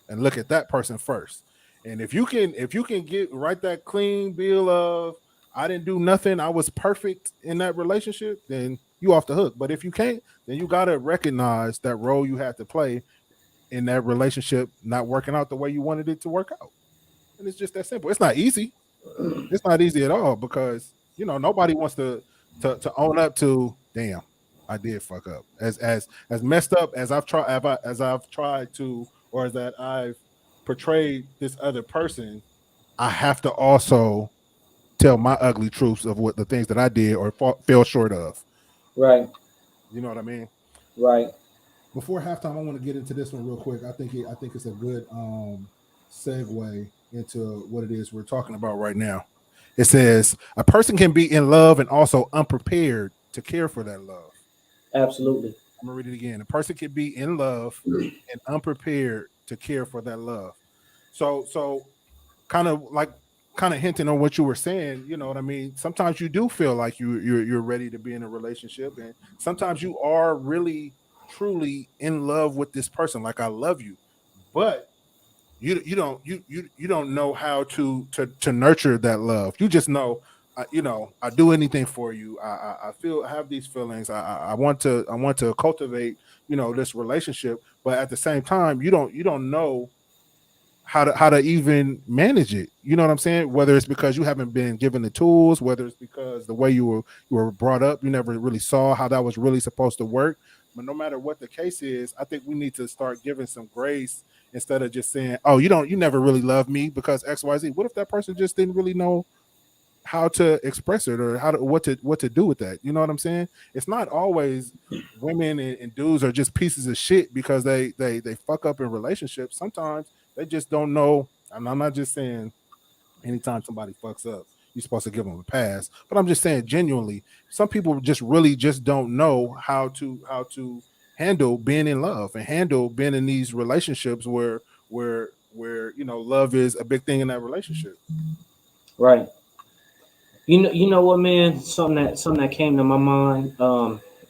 and look at that person first. And if you can write that clean bill of I didn't do nothing, I was perfect in that relationship, then you off the hook. But if you can't, then you got to recognize that role you had to play in that relationship not working out the way you wanted it to work out. And it's just that simple. It's not easy. It's not easy at all because, nobody wants to own up to, damn, I did fuck up. As messed up as I've tried to, or as that I've portrayed this other person, I have to also tell my ugly truths of what the things that I did or fell short of. Right. You know what I mean? Right. Before halftime, I want to get into this one real quick. I think it's a good segue into what it is we're talking about right now. It says a person can be in love and also unprepared to care for that love. Absolutely. I'm gonna read it again. A person can be in love and unprepared to care for that love. So kind of hinting on what you were saying, you know what I mean? Sometimes you do feel like you're ready to be in a relationship, and sometimes you are really truly in love with this person. Like, I love you, but you don't know how to nurture that love. You just know, I do anything for you. I have these feelings. I want to cultivate, this relationship, but at the same time, you don't know how to even manage it. You know what I'm saying? Whether it's because you haven't been given the tools, whether it's because the way you were brought up, you never really saw how that was really supposed to work. But no matter what the case is, I think we need to start giving some grace instead of just saying, "Oh, you never really loved me because XYZ." What if that person just didn't really know how to express it or what to do with that? You know what I'm saying? It's not always women and dudes are just pieces of shit because they fuck up in relationships. Sometimes they just don't know. And I'm not just saying anytime somebody fucks up, you're supposed to give them a pass. But I'm just saying genuinely, some people just really just don't know how to handle being in love and handle being in these relationships where love is a big thing in that relationship. Right. You know what, man? Something that came to my mind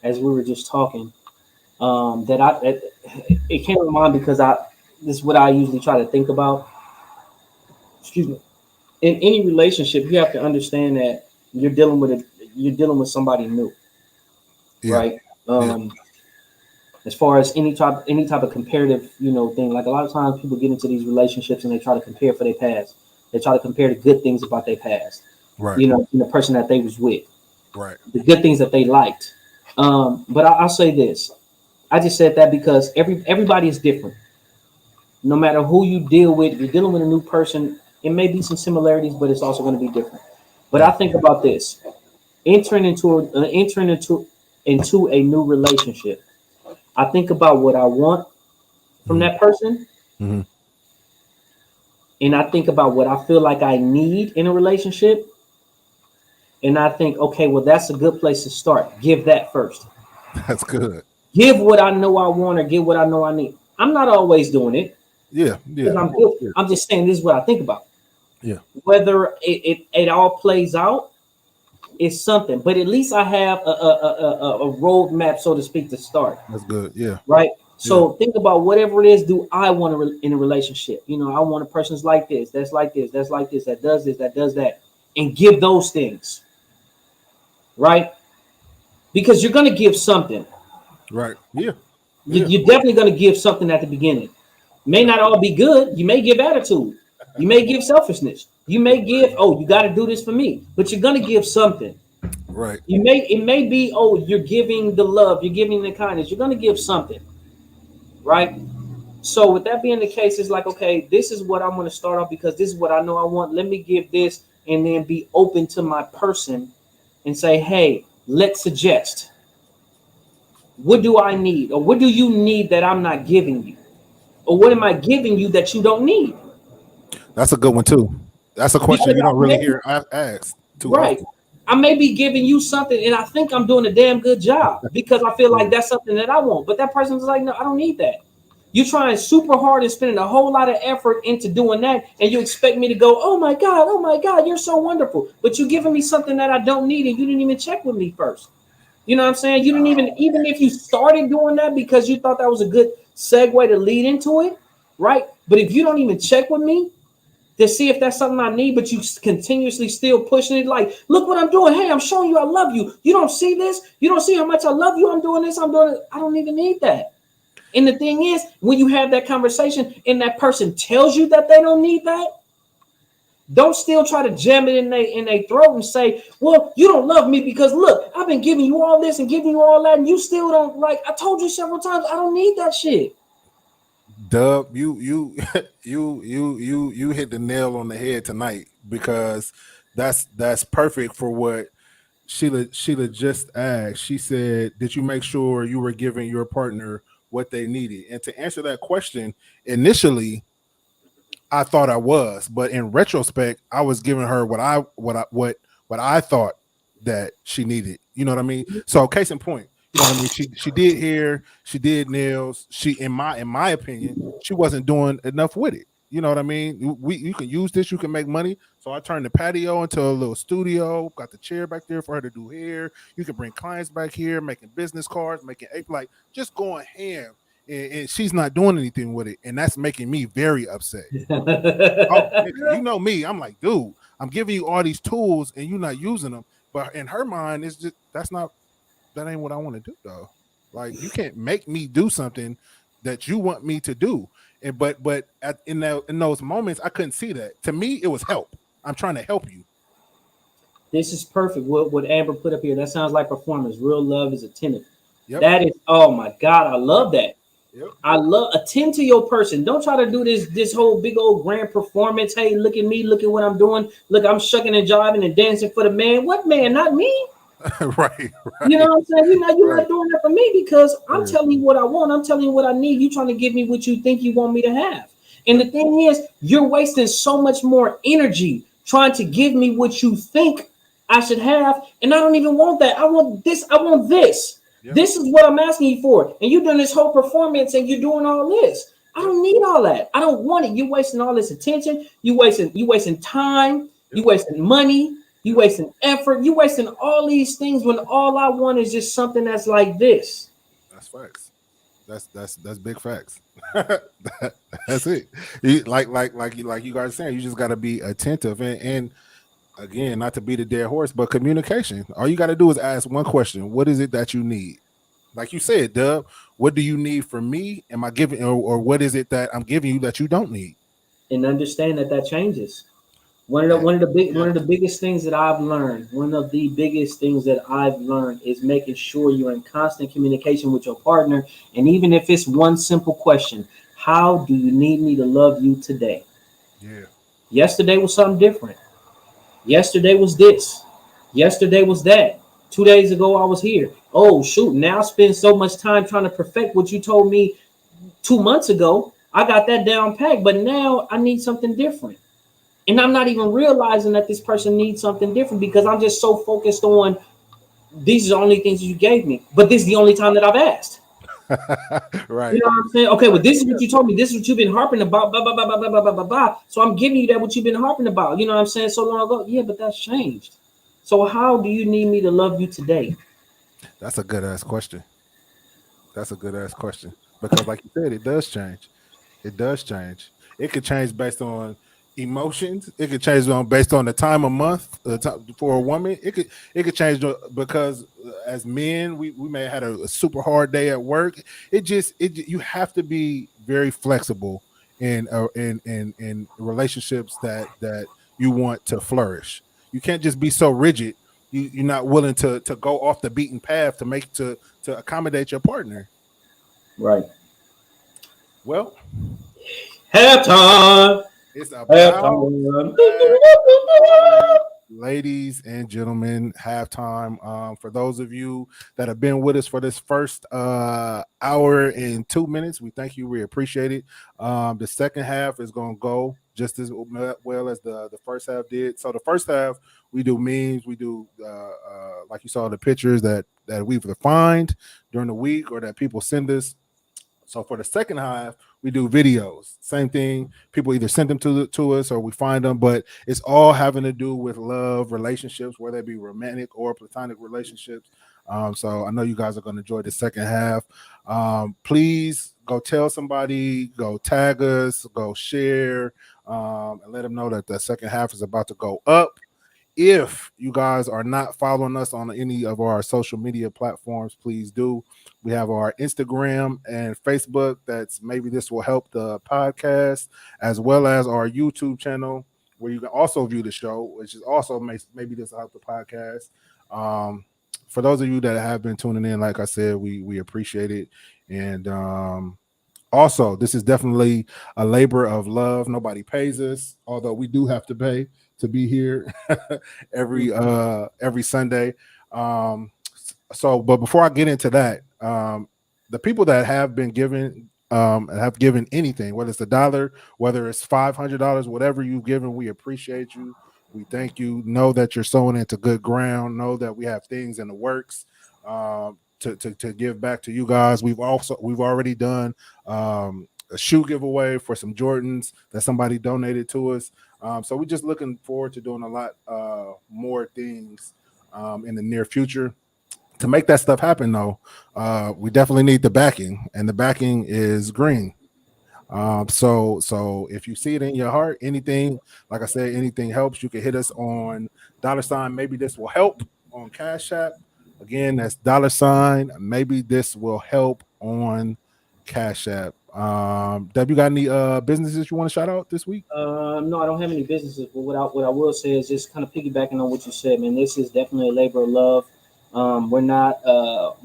as we were just talking. It came to mind because this is what I usually try to think about. Excuse me. In any relationship, you have to understand that you're dealing with somebody new, right? As far as any type of comparative, thing. Like a lot of times, people get into these relationships and they try to compare for their past. They try to compare the good things about their past, right? The person that they was with, right? The good things that they liked. But I'll say this. I just said that because everybody is different. No matter who you deal with, if you're dealing with a new person, it may be some similarities, but it's also going to be different. But I think about this: entering into a new relationship. I think about what I want from that person, mm-hmm. and I think about what I feel like I need in a relationship, and I think, okay, well, that's a good place to start. Give that first. That's good. Give what I know I want or give what I know I need. I'm not always doing it. Yeah. I'm just saying this is what I think about. Yeah. Whether it all plays out is something, but at least I have a roadmap, so to speak, to start. That's good. Yeah. Right. So think about whatever it is. Do I want in a relationship? I want a person's like this, that's like this, that's like this, that does this, that does that, and give those things. Right. Because you're going to give something. Right. Yeah. You're definitely going to give something at the beginning. May not all be good. You may give attitude. You may give selfishness. You may give, oh, you got to do this for me, but you're gonna give something. Right. It may be, oh, you're giving the love, you're giving the kindness, you're gonna give something, right? So with that being the case, it's like, okay, this is what I'm going to start off because this is what I know I want. Let me give this and then be open to my person and say, hey, let's suggest. What do I need? Or what do you need that I'm not giving you? Or what am I giving you that you don't need? That's a good one too. That's a question you don't really hear asked too right. often. I may be giving you something and I think I'm doing a damn good job because I feel like that's something that I want. But that person's like, no, I don't need that. You're trying super hard and spending a whole lot of effort into doing that, and you expect me to go, oh my God, you're so wonderful. But you're giving me something that I don't need, and you didn't even check with me first. You know what I'm saying? You didn't even if you started doing that because you thought that was a good segue to lead into it, right? But if you don't even check with me to see if that's something I need, but you continuously still pushing it, like, look what I'm doing. Hey, I'm showing you I love you. You don't see this? You don't see how much I love you? I'm doing this. I'm doing it. I don't even need that. And the thing is, when you have that conversation and that person tells you that they don't need that, don't still try to jam it in their throat and say, well, you don't love me because look, I've been giving you all this and giving you all that, and you still don't. Like, I told you several times, I don't need that shit. Dub, you hit the nail on the head tonight because that's perfect for what Sheila just asked. She said, did you make sure you were giving your partner what they needed? And to answer that question, initially I thought I was, but in retrospect, I was giving her what I thought that she needed. You know what I mean? So case in point, you know what I mean? She did hair, she did nails. She, in my opinion, she wasn't doing enough with it. You know what I mean? You can use this, you can make money. So I turned the patio into a little studio, got the chair back there for her to do hair. You can bring clients back here, making business cards, making like just going ham. And she's not doing anything with it, and that's making me very upset. You know me, I'm like, dude, I'm giving you all these tools and you're not using them. But in her mind, it's just that ain't what I want to do, though. Like, you can't make me do something that you want me to do. And but in those moments, I couldn't see that. To me, it was help. I'm trying to help you. This is perfect. What Amber put up here, that sounds like performance. Real love is attentive. Yep. That is, oh my God, I love that. Yep. I love attend to your person. Don't try to do this whole big old grand performance. Hey, look at me. Look at what I'm doing. Look, I'm shucking and jiving and dancing for the man. What man? Not me. right. You know what I'm saying? You're not doing that for me because I'm telling you what I want. I'm telling you what I need. You trying to give me what you think you want me to have. And the thing is, you're wasting so much more energy trying to give me what you think I should have. And I don't even want that. I want this. I want this. Yep. This is what I'm asking you for. And you're doing this whole performance and you're doing all this. I don't need all that. I don't want it. You're wasting all this attention. You wasting time. You wasting money. You wasting effort. You wasting all these things when all I want is just something that's like this. That's facts. That's big facts. That's it. Like you guys are saying, you just got to be attentive and again, not to beat a dead horse, but communication. All you got to do is ask one question: what is it that you need? Like you said, Dub, what do you need from me? Am I giving, or what is it that I'm giving you that you don't need? And understand that changes. One of the biggest things that I've learned, is making sure you're in constant communication with your partner. And even if it's one simple question, how do you need me to love you today? Yeah. Yesterday was something different. Yesterday was this. Yesterday was that. 2 days ago, I was here. Oh, shoot. Now I spend so much time trying to perfect what you told me 2 months ago. I got that down packed, but now I need something different. And I'm not even realizing that this person needs something different because I'm just so focused on these are the only things you gave me. But this is the only time that I've asked. Right. You know what I'm saying? Okay, well, this is what you told me. This is what you've been harping about. Blah, blah, blah, blah, blah, blah, blah, blah. So I'm giving you that what you've been harping about. You know what I'm saying? So long ago. Yeah, but that's changed. So how do you need me to love you today? That's a good ass question. Because like you said, it does change. It could change based on emotions. It could change based on the time of month for a woman. It could change because as men, we may have had a super hard day at work. You have to be very flexible in relationships that you want to flourish. You can't just be so rigid. You're not willing to go off the beaten path to accommodate your partner. Right. Well, halftime. it's about Halftime. ladies and gentlemen, halftime. For those of you that have been with us for this first hour and 2 minutes, we thank you. We appreciate it. The second half is going to go just as well as the first half did. So the first half, we do memes, we do like you saw the pictures that we've refined during the week or that people send us. So for the second half, we do videos. Same thing. People either send them to us or we find them, but it's all having to do with love, relationships, whether it be romantic or platonic relationships. So I know you guys are going to enjoy the second half. Please go tell somebody, go tag us, go share, and let them know that the second half is about to go up. If you guys are not following us on any of our social media platforms, please do. We have our Instagram and Facebook. That's maybe this will help the podcast, as well as our YouTube channel where you can also view the show, which is also maybe this will help the podcast. For those of you that have been tuning in, like I said, we appreciate it. And also, this is definitely a labor of love. Nobody pays us, although we do have to pay to be here every Sunday. So, but before I get into that, the people that have been given have given anything, whether it's $1, whether it's $500, whatever you've given, we appreciate you. We thank you. Know that you're sowing into good ground. Know that we have things in the works to give back to you guys. We've already done a shoe giveaway for some Jordans that somebody donated to us. So we're just looking forward to doing a lot more things in the near future. To make that stuff happen, though, we definitely need the backing, and the backing is green. So if you see it in your heart, anything, like I said, anything helps. You can hit us on $ maybe this will help on Cash App. Again, that's $ maybe this will help on Cash App. Deb, you got any businesses you want to shout out this week? No, I don't have any businesses, but what I will say is just kind of piggybacking on what you said, man. This is definitely a labor of love. We're not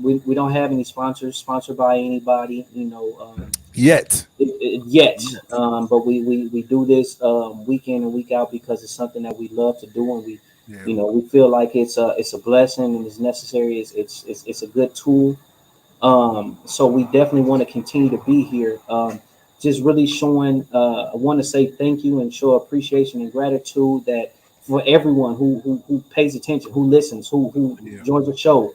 we don't have any sponsors sponsored by anybody, Yet. But we do this week in and week out because it's something that we love to do, and we feel like it's a blessing and it's necessary. It's a good tool. So we definitely want to continue to be here. Just really showing, I want to say thank you and show appreciation and gratitude that for everyone who pays attention, who listens, who joins the show,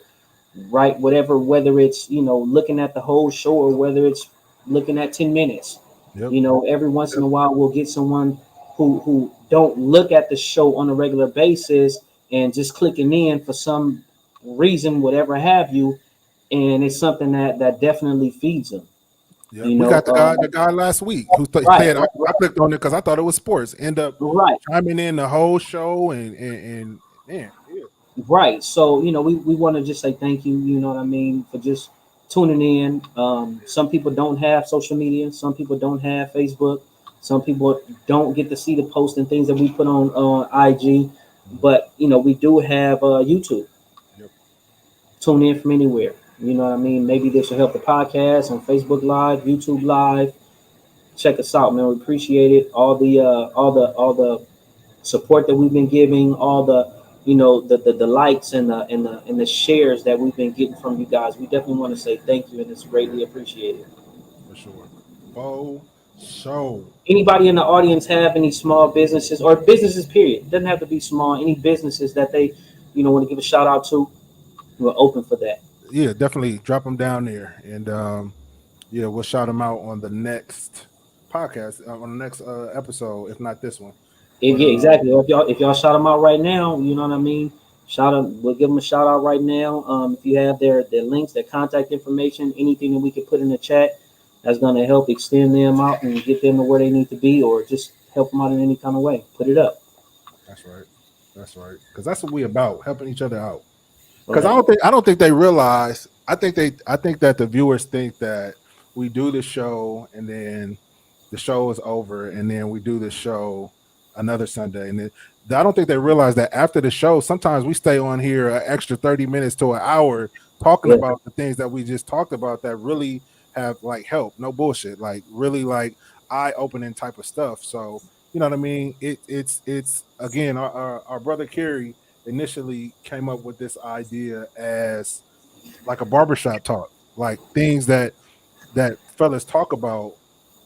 right? Whether it's, looking at the whole show or whether it's looking at 10 minutes, every once in a while we'll get someone who don't look at the show on a regular basis and just clicking in for some reason, whatever have you. And it's something that definitely feeds them. Yeah, we got the guy last week who said I clicked on it because I thought it was sports. End up chiming in the whole show and man, yeah. Right. So we want to just say thank you. You know what I mean, for just tuning in. Some people don't have social media. Some people don't have Facebook. Some people don't get to see the posts and things that we put on IG. But we do have YouTube. Yep. Tune in from anywhere. You know what I mean? Maybe this will help the podcast on Facebook Live, YouTube Live. Check us out, man. We appreciate it. All the support that we've been giving, all the the likes and the shares that we've been getting from you guys. We definitely want to say thank you, and it's greatly appreciated. For sure. Anybody in the audience have any small businesses or businesses? Period. It doesn't have to be small. Any businesses that they want to give a shout out to? We're open for that. Yeah, definitely drop them down there, and we'll shout them out on the next podcast, on the next episode, if not this one. Exactly. If y'all shout them out right now, you know what I mean. Shout them. We'll give them a shout out right now. If you have their links, their contact information, anything that we can put in the chat, that's going to help extend them out and get them to where they need to be, or just help them out in any kind of way. Put it up. That's right. Because that's what we about, helping each other out. Because I don't think they realize. I think that the viewers think that we do the show and then the show is over, and then we do the show another Sunday. And I don't think they realize that after the show, sometimes we stay on here an extra 30 minutes to an hour talking about the things that we just talked about that really have like help, no bullshit, like really like eye-opening type of stuff. So you know what I mean? It's again, our brother Kerry initially came up with this idea as like a barbershop talk, like things that fellas talk about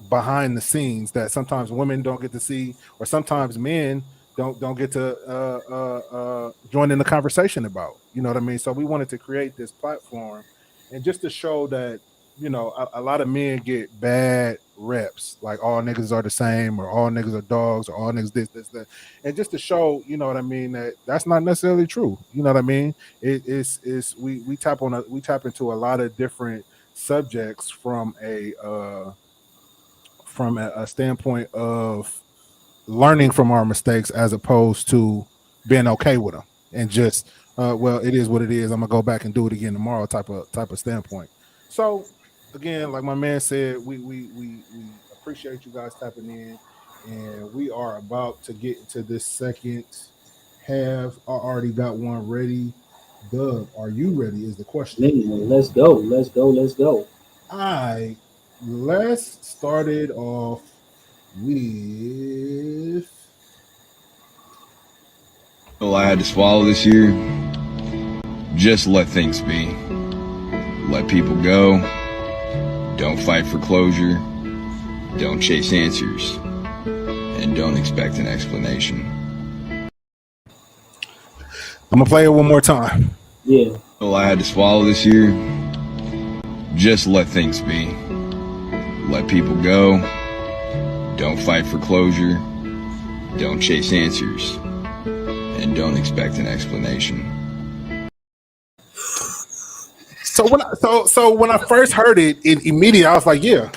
behind the scenes that sometimes women don't get to see, or sometimes men don't get to join in the conversation about. You know what I mean? So we wanted to create this platform, and just to show that, you know, a lot of men get bad reps, like all niggas are the same, or all niggas are dogs, or all niggas this, that, and just to show, you know what I mean, that that's not necessarily true. You know what I mean? We tap into a lot of different subjects from a standpoint of learning from our mistakes, as opposed to being okay with them and just well, it is what it is, I'm gonna go back and do it again tomorrow type of standpoint. So again, like my man said, we appreciate you guys tapping in, and we are about to get into this second half. I already got one ready. Doug, are you ready? Is the question. Let's go. All right, let's start it off with. Well, I had to swallow this year. Just let things be. Let people go. Don't fight for closure. Don't chase answers. And don't expect an explanation. I'm gonna play it one more time. Yeah. Well, I had to swallow this year. Just let things be. Let people go. Don't fight for closure. Don't chase answers. And don't expect an explanation. So when I first heard it immediately I was like, yeah,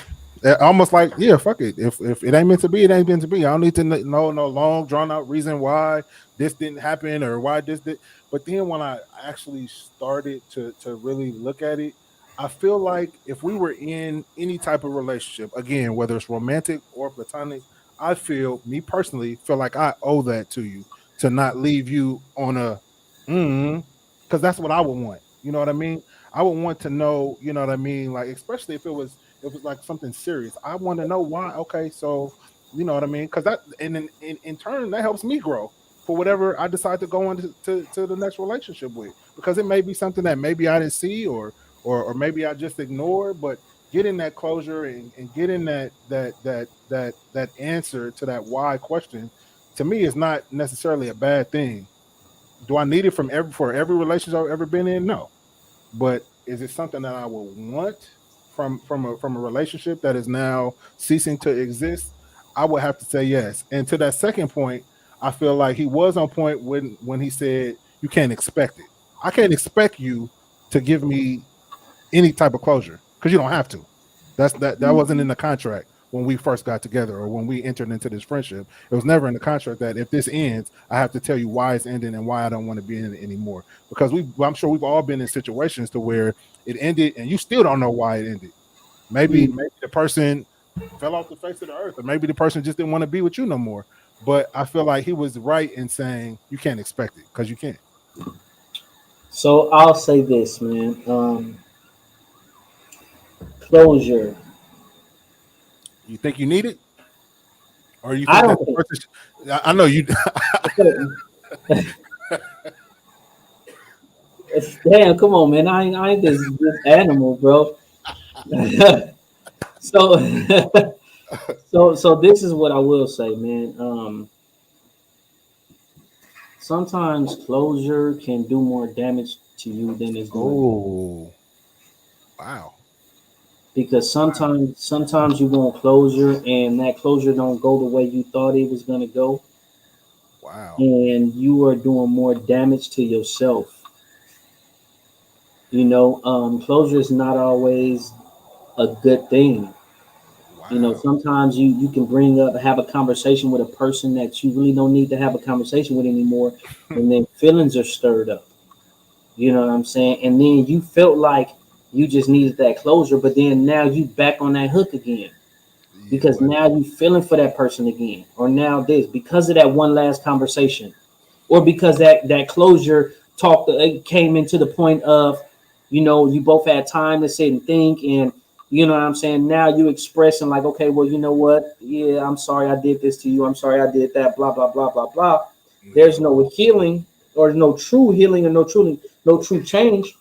almost like, yeah, fuck it. If it ain't meant to be, it ain't meant to be. I don't need to know no long drawn out reason why this didn't happen or why this did. But then when I actually started to really look at it, I feel like if we were in any type of relationship, again, whether it's romantic or platonic, I me personally feel like I owe that to you, to not leave you on a because that's what I would want. You know what I mean? I would want to know, you know what I mean? Like, especially if it was like something serious. I want to know why. Okay, so you know what I mean? Because that, and in turn, that helps me grow for whatever I decide to go on to the next relationship with. Because it may be something that maybe I didn't see, or maybe I just ignored. But getting that closure and getting that answer to that why question, to me, is not necessarily a bad thing. Do I need it for every relationship I've ever been in? No. But is it something that I would want from a relationship that is now ceasing to exist? I would have to say yes. And to that second point, I feel like he was on point when he said you can't expect it. I can't expect you to give me any type of closure because you don't have to. That wasn't in the contract when we first got together or when we entered into this friendship. It was never in the contract that if this ends, I have to tell you why it's ending and why I don't want to be in it anymore. Because I'm sure we've all been in situations to where it ended and you still don't know why it ended. Maybe the person fell off the face of the earth, or maybe the person just didn't want to be with you no more. But I feel like he was right in saying you can't expect it because you can't. So I'll say this, man. Closure. You think you need it? Or you think that the person I know you Damn, come on, man. I ain't this animal, bro. So this is what I will say, man. Sometimes closure can do more damage to you than it's doing. Oh, wow. Because sometimes you want closure and that closure don't go the way you thought it was gonna go. Wow. And you are doing more damage to yourself. You know, closure is not always a good thing. Wow. You know, sometimes you can have a conversation with a person that you really don't need to have a conversation with anymore, and then feelings are stirred up. You know what I'm saying? And then you felt like you just needed that closure, but then now you back on that hook again. because now you feeling for that person again, or now this because of that one last conversation, or because that closure talk came into the point of, you both had time to sit and think, and you know what I'm saying. Now you expressing like, okay, well, you know what? Yeah, I'm sorry I did this to you. I'm sorry I did that. Blah blah blah blah blah. There's no healing, or no true healing, or no true change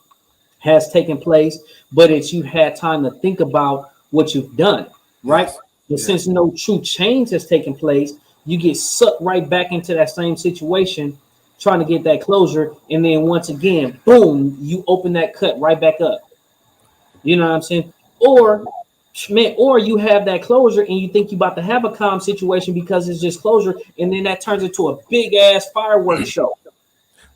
has taken place, but it's you had time to think about what you've done, right? Yes. But since no true change has taken place, you get sucked right back into that same situation, trying to get that closure, and then once again, boom, you open that cut right back up. You know what I'm saying? Or you have that closure and you think you about to have a calm situation because it's just closure, and then that turns into a big ass fireworks show.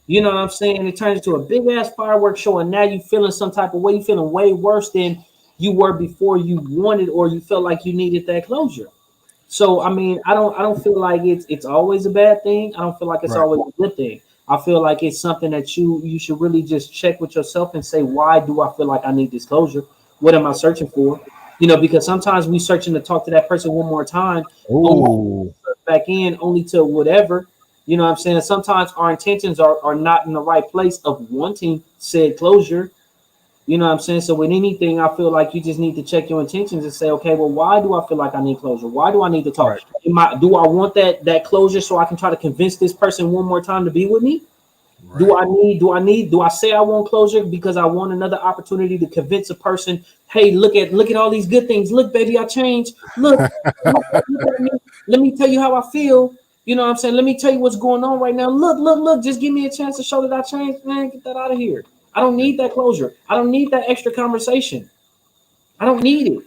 You know what I'm saying? It turns into a big ass fireworks show, and now you feeling some type of way. You feeling way worse than you were before you wanted, or you felt like you needed that closure. So I mean, I don't feel like it's always a bad thing. I don't feel like it's always a good thing. I feel like it's something that you should really just check with yourself and say, why do I feel like I need this closure? What am I searching for? Because sometimes we searching to talk to that person one more time, back in only to whatever. You know what I'm saying? Sometimes our intentions are not in the right place of wanting said closure. You know what I'm saying? So with anything, I feel like you just need to check your intentions and say, okay, well, why do I feel like I need closure? Why do I need to talk? Right. Do I want that closure so I can try to convince this person one more time to be with me? Right. Do I say I want closure because I want another opportunity to convince a person, hey, look at all these good things. Look, baby, I changed. Look, look at me. Let me tell you how I feel. You know what I'm saying? Let me tell you what's going on right now. Look. Just give me a chance to show that I changed. Man, get that out of here. I don't need that closure. I don't need that extra conversation. I don't need it.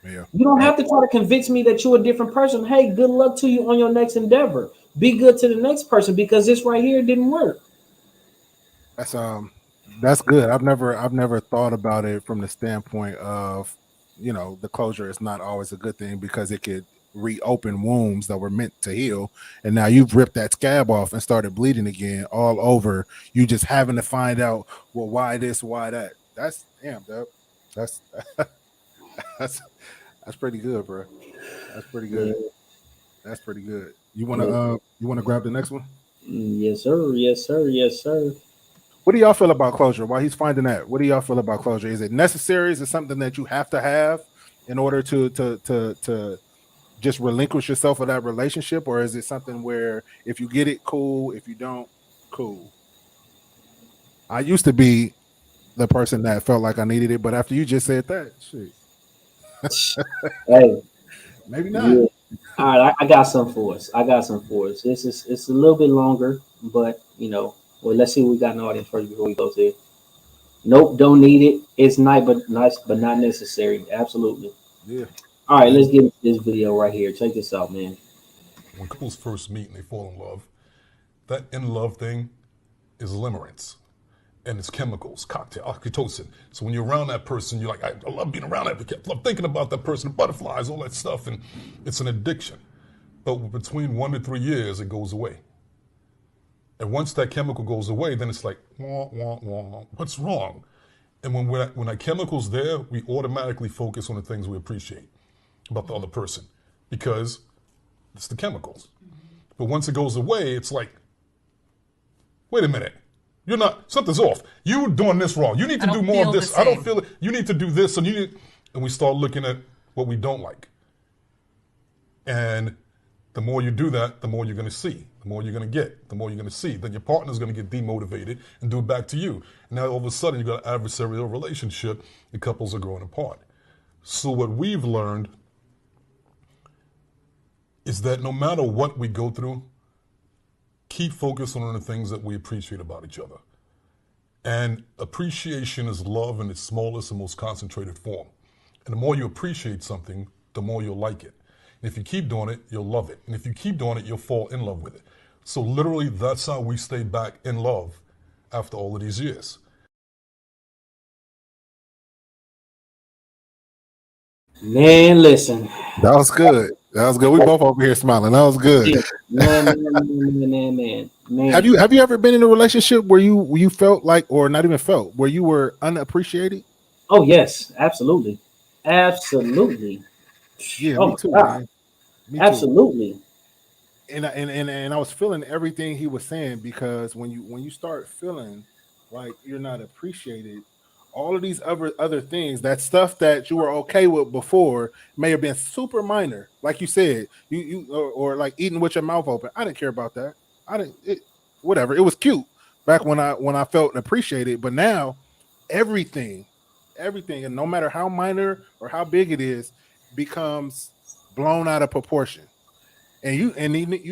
Yeah. You don't have to try to convince me that you're a different person. Hey, good luck to you on your next endeavor. Be good to the next person because this right here didn't work. That's good. I've never thought about it from the standpoint of, the closure is not always a good thing because it could reopen wounds that were meant to heal, and now you've ripped that scab off and started bleeding again all over. You just having to find out, well, why this, why that. That's damn, dude. That's pretty good, bro. That's pretty good. That's pretty good. You wanna grab the next one? Yes, sir. Yes, sir. Yes, sir. What do y'all feel about closure? While he's finding that, what do y'all feel about closure? Is it necessary? Is it something that you have to have in order to just relinquish yourself of that relationship, or is it something where if you get it, cool, if you don't, cool? I used to be the person that felt like I needed it, but after you just said that, shit. Hey, maybe not. Yeah. All right, I got some for us. It's a little bit longer, but well, let's see what we got in the audience first before we go to it. Nope, don't need it. It's nice, but not necessary. Absolutely. Yeah. All right, let's get into this video right here. Check this out, man. When couples first meet and they fall in love, that in love thing is limerence. And it's chemicals, cocktail, oxytocin. So when you're around that person, you're like, I love being around that. I love thinking about that person, the butterflies, all that stuff. And it's an addiction. But between 1 to 3 years, it goes away. And once that chemical goes away, then it's like, wah, wah, wah. What's wrong? And when that chemical's there, we automatically focus on the things we appreciate about the other person because it's the chemicals. But once it goes away, it's like, wait a minute. You're not, something's off. You're doing this wrong. You need to do more of this. I don't feel it. You need to do this. And we start looking at what we don't like. And the more you do that, the more you're going to see. The more you're going to get, the more you're going to see. Then your partner's going to get demotivated and do it back to you. And now all of a sudden you've got an adversarial relationship and couples are growing apart. So what we've learned is that no matter what we go through, keep focusing on the things that we appreciate about each other. And appreciation is love in its smallest and most concentrated form. And the more you appreciate something, the more you'll like it. And if you keep doing it, you'll love it. And if you keep doing it, you'll fall in love with it. So literally, that's how we stay back in love after all of these years. Man, listen. That was good. That was good. We both over here smiling. That was good. Man. Have you ever been in a relationship where you felt like, or not even felt, where you were unappreciated? Oh yes, absolutely. Yeah, Oh me my too, God. man. Me too. Absolutely. And I was feeling everything he was saying, because when you start feeling like you're not appreciated, all of these other things, that stuff that you were okay with before may have been super minor, like you said, or like eating with your mouth open. I didn't care about that. I didn't whatever. It was cute back when I felt appreciated, but now everything, and no matter how minor or how big it is, becomes blown out of proportion. And you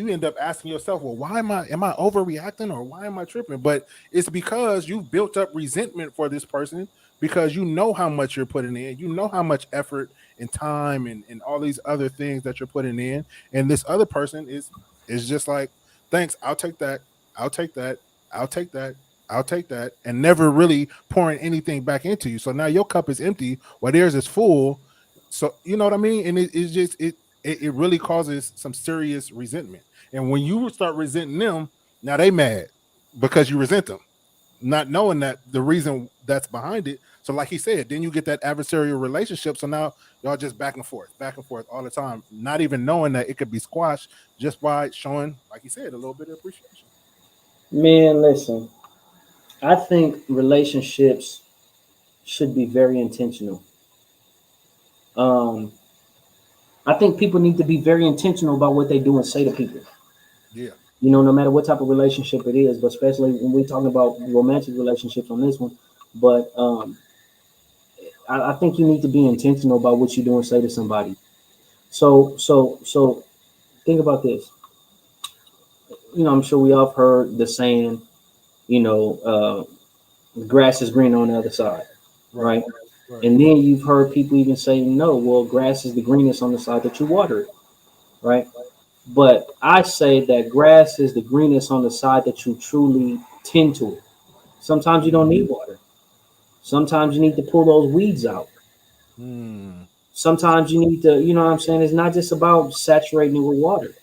end up asking yourself, well, why am I overreacting, or why am I tripping? But it's because you've built up resentment for this person, because you know how much you're putting in, you know how much effort and time and all these other things that you're putting in, and this other person is just like, thanks, I'll take that, I'll take that, I'll take that, I'll take that, and never really pouring anything back into you. So now your cup is empty while theirs is full. So you know what I mean? And it's just it really causes some serious resentment. And when you start resenting them, now they mad because you resent them, not knowing that the reason that's behind it. So like he said, then you get that adversarial relationship. So now y'all just back and forth all the time, not even knowing that it could be squashed just by showing, like he said, a little bit of appreciation. Man, listen, I think relationships should be very intentional. I think people need to be very intentional about what they do and say to people. Yeah. You know, no matter what type of relationship it is, but especially when we're talking about romantic relationships on this one. But I think you need to be intentional about what you do and say to somebody. So think about this. You know, I'm sure we all have heard the saying, you know, the grass is green on the other side, right? Right. And then you've heard people even say, no, well, grass is the greenest on the side that you water it, right? But I say that grass is the greenest on the side that you truly tend to it. Sometimes you don't need water. Sometimes you need to pull those weeds out. Sometimes you need to, you know what I'm saying? It's not just about saturating it with water.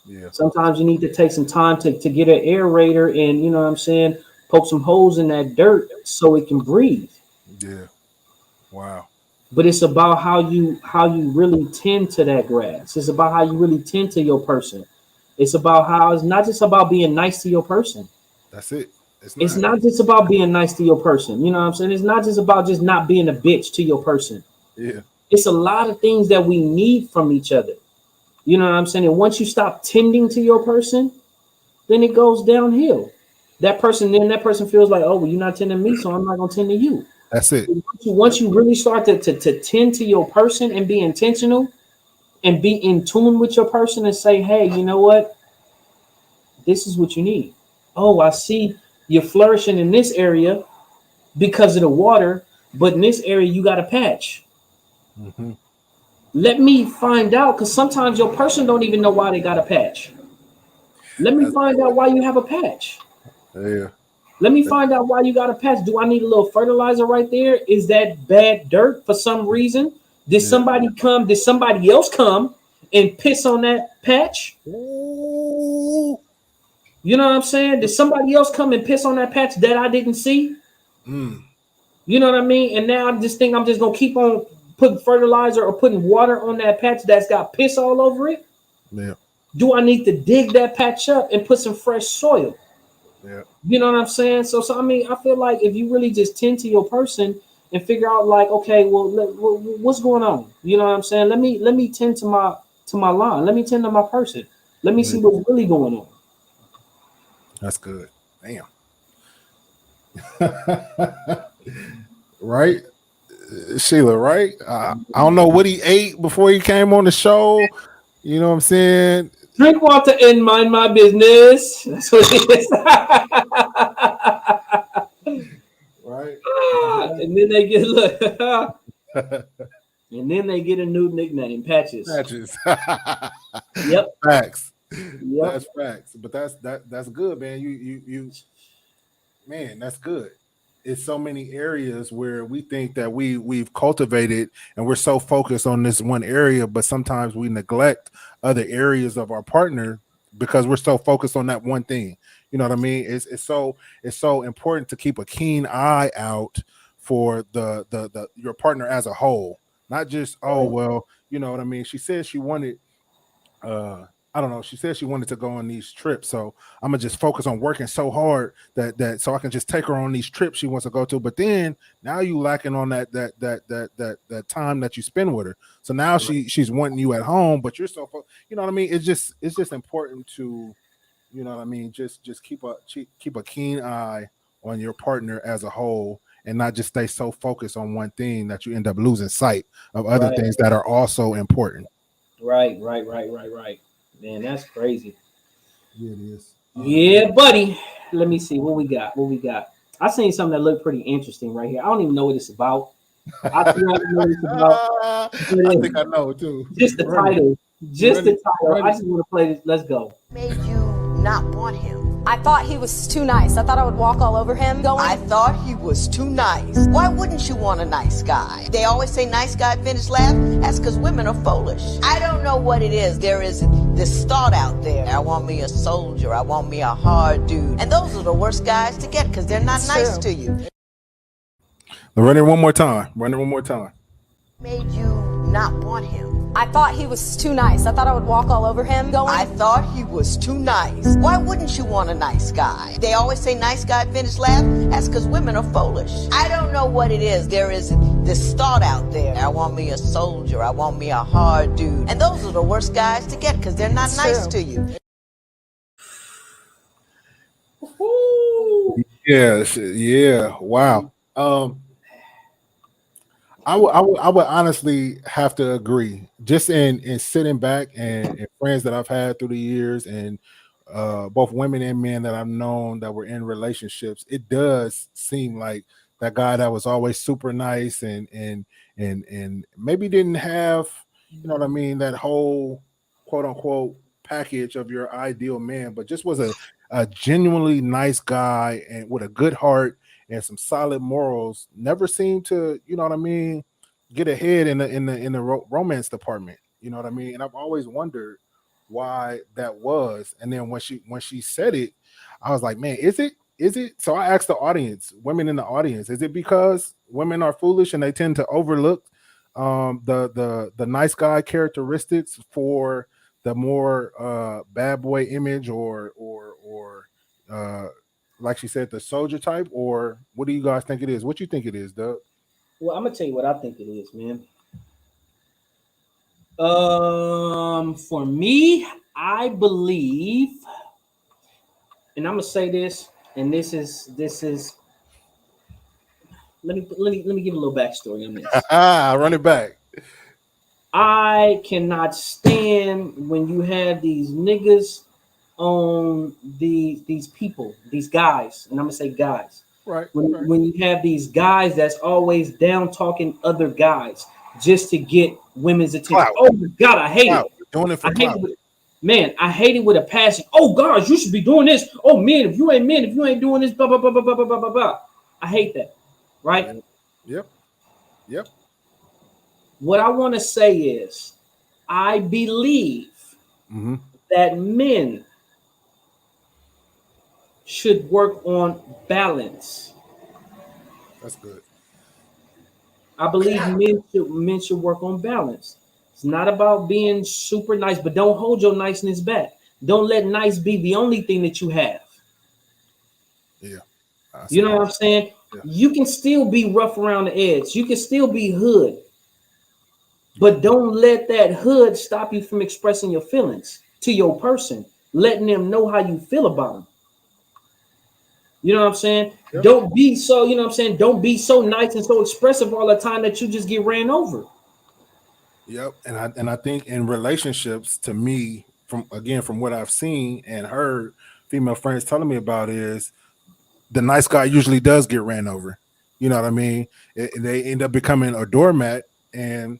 Yeah. Sometimes you need to take some time to get an aerator and, you know what I'm saying, poke some holes in that dirt so it can breathe. Yeah. Wow. But it's about how you really tend to that grass. It's about how you really tend to your person. It's about how it's not just about being nice to your person. That's it. It's not just about being nice to your person. You know what I'm saying? It's not just about just not being a bitch to your person. Yeah. It's a lot of things that we need from each other. You know what I'm saying? And once you stop tending to your person, then it goes downhill. That person feels like, oh, well, you're not tending to me, so I'm not gonna tend to you. That's it. Once you really start to tend to your person and be intentional and be in tune with your person and say, hey, you know what? This is what you need. Oh, I see you're flourishing in this area because of the water, but in this area you got a patch. Mm-hmm. Let me find out, because sometimes your person don't even know why they got a patch. Let me find out why you have a patch. Yeah. Let me find out why you got a patch. Do I need a little fertilizer right there? Is that bad dirt for some reason? Did somebody else come and piss on that patch? Ooh. You know what I'm saying? Did somebody else come and piss on that patch that I didn't see? You know what I mean? And now I just think I'm just gonna keep on putting fertilizer or putting water on that patch that's got piss all over it. Yeah. Do I need to dig that patch up and put some fresh soil? Yeah. You know what I'm saying? So I mean, I feel like if you really just tend to your person and figure out like, okay, well, what's going on? You know what I'm saying? Let me tend to my line. Let me tend to my person. Let me see what's really going on. That's good. Damn. Right, Sheila, right? I don't know what he ate before he came on the show. You know what I'm saying? Drink water and mind my business. That's what it is. Right. And then they get and then they get a new nickname, Patches. Yep. Facts. Yep. That's facts. But that's good, man. You man, that's good. It's so many areas where we think that we've cultivated and we're so focused on this one area, but sometimes we neglect other areas of our partner because we're so focused on that one thing. You know what I mean? It's so important to keep a keen eye out for the your partner as a whole, Not just, oh, well, you know what I mean? She said she wanted, I don't know. She said she wanted to go on these trips. So I'm gonna just focus on working so hard that so I can just take her on these trips she wants to go to. But then now you lacking on that time that you spend with her. So now she's wanting you at home, but you're so, you know what I mean? It's just important to, you know what I mean? Just keep a keen eye on your partner as a whole, and not just stay so focused on one thing that you end up losing sight of other things that are also important. Right. Man, that's crazy. Yeah, it is. Yeah, buddy. Let me see what we got. I seen something that looked pretty interesting right here. I don't even know what it's about. I think I know what it's about. I think I know too. Just the title. I just want to play this. Let's go. Made you not want him? I thought he was too nice. I thought I would walk all over him. I thought he was too nice. Why wouldn't you want a nice guy? They always say nice guy finish last. That's because women are foolish. I don't know what it is. There is this thought out there. I want me a soldier. I want me a hard dude. And those are the worst guys to get because they're not nice to you. Run it one more time. Made you not want him? I thought he was too nice. I thought I would walk all over him. I thought he was too nice. Why wouldn't you want a nice guy? They always say nice guy finish last. That's because women are foolish. I don't know what it is. There is this thought out there. I want me a soldier. I want me a hard dude. And those are the worst guys to get because they're not nice to you. Yeah. Wow. I would honestly have to agree. Just in sitting back and friends that I've had through the years, and both women and men that I've known that were in relationships, it does seem like that guy that was always super nice and maybe didn't have, you know what I mean, that whole quote unquote package of your ideal man, but just was a genuinely nice guy and with a good heart and some solid morals, never seemed to, you know what I mean, get ahead in the romance department. You know what I mean? And I've always wondered why that was. And then when she said it, I was like, man, is it? So I asked the audience, women in the audience, is it because women are foolish and they tend to overlook the nice guy characteristics for the more bad boy image or like she said, the soldier type? Or what do you guys think it is? What you think it is, Doug? Well, I'm gonna tell you what I think it is, man. For me, I believe, and I'm gonna say this, and this is. Let me give a little backstory on this. Run it back. I cannot stand when you have these niggas on these people, these guys, and I'm gonna say guys. Right. When you have these guys that's always down talking other guys just to get women's attention. Clout. Oh my God, I hate it. Doing it for clout. I hate it with a passion. Oh guys, you should be doing this. Oh men, if you ain't doing this, blah blah blah blah blah blah blah blah. I hate that. Right? Yep. What I want to say is, I believe that men should work on balance. That's good. I believe men should work on balance. It's not about being super nice, but don't hold your niceness back. Don't let nice be the only thing that you have. Yeah. You know what I'm saying? Yeah. You can still be rough around the edge. You can still be hood. But don't let that hood stop you from expressing your feelings to your person, letting them know how you feel about them. You know what I'm saying? Yep. Don't be so, you know what I'm saying? Don't be so nice and so expressive all the time that you just get ran over. Yep. And I think in relationships, to me, from what I've seen and heard female friends telling me about, is the nice guy usually does get ran over. You know what I mean? They end up becoming a doormat, and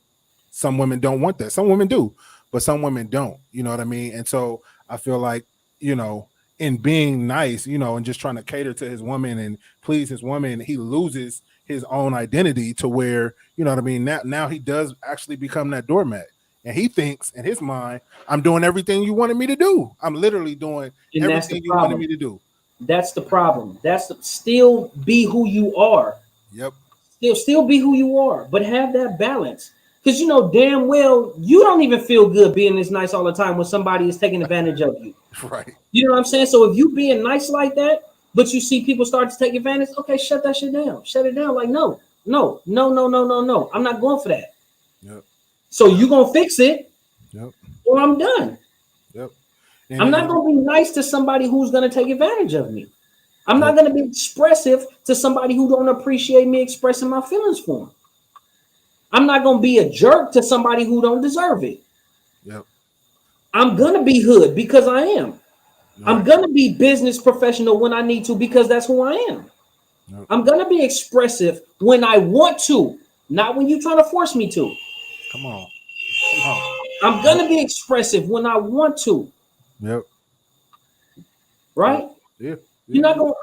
some women don't want that. Some women do, but some women don't. You know what I mean? And so I feel like, you know, in being nice, you know, and just trying to cater to his woman and please his woman, he loses his own identity to where, you know what I mean? Now he does actually become that doormat. And he thinks in his mind, I'm doing everything you wanted me to do. I'm literally doing everything you wanted me to do. That's the problem. Still be who you are. Yep. Still be who you are, but have that balance. Because you know damn well you don't even feel good being this nice all the time when somebody is taking advantage of you. Right. You know what I'm saying? So if you being nice like that, but you see people start to take advantage, okay, shut that shit down. Shut it down. Like, no. I'm not going for that. Yep. So you gonna fix it, yep, or I'm done. Yep. I'm not gonna be nice to somebody who's gonna take advantage of me. I'm not gonna be expressive to somebody who don't appreciate me expressing my feelings for them. I'm not gonna be a jerk to somebody who don't deserve it. Yep. I'm gonna be hood because I am. Right. I'm gonna be business professional when I need to because that's who I am. Yep. I'm gonna be expressive when I want to, not when you're trying to force me to. Come on. I'm gonna be expressive when I want to. Yep. Right? Yeah. You're not gonna.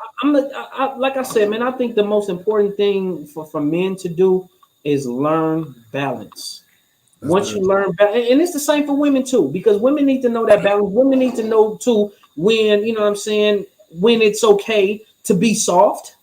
Like I said, man. I think the most important thing for men to do is learn balance. That's Once you learn balance, and it's the same for women too, because women need to know that balance. Women need to know too when, you know what I'm saying, when it's okay to be soft.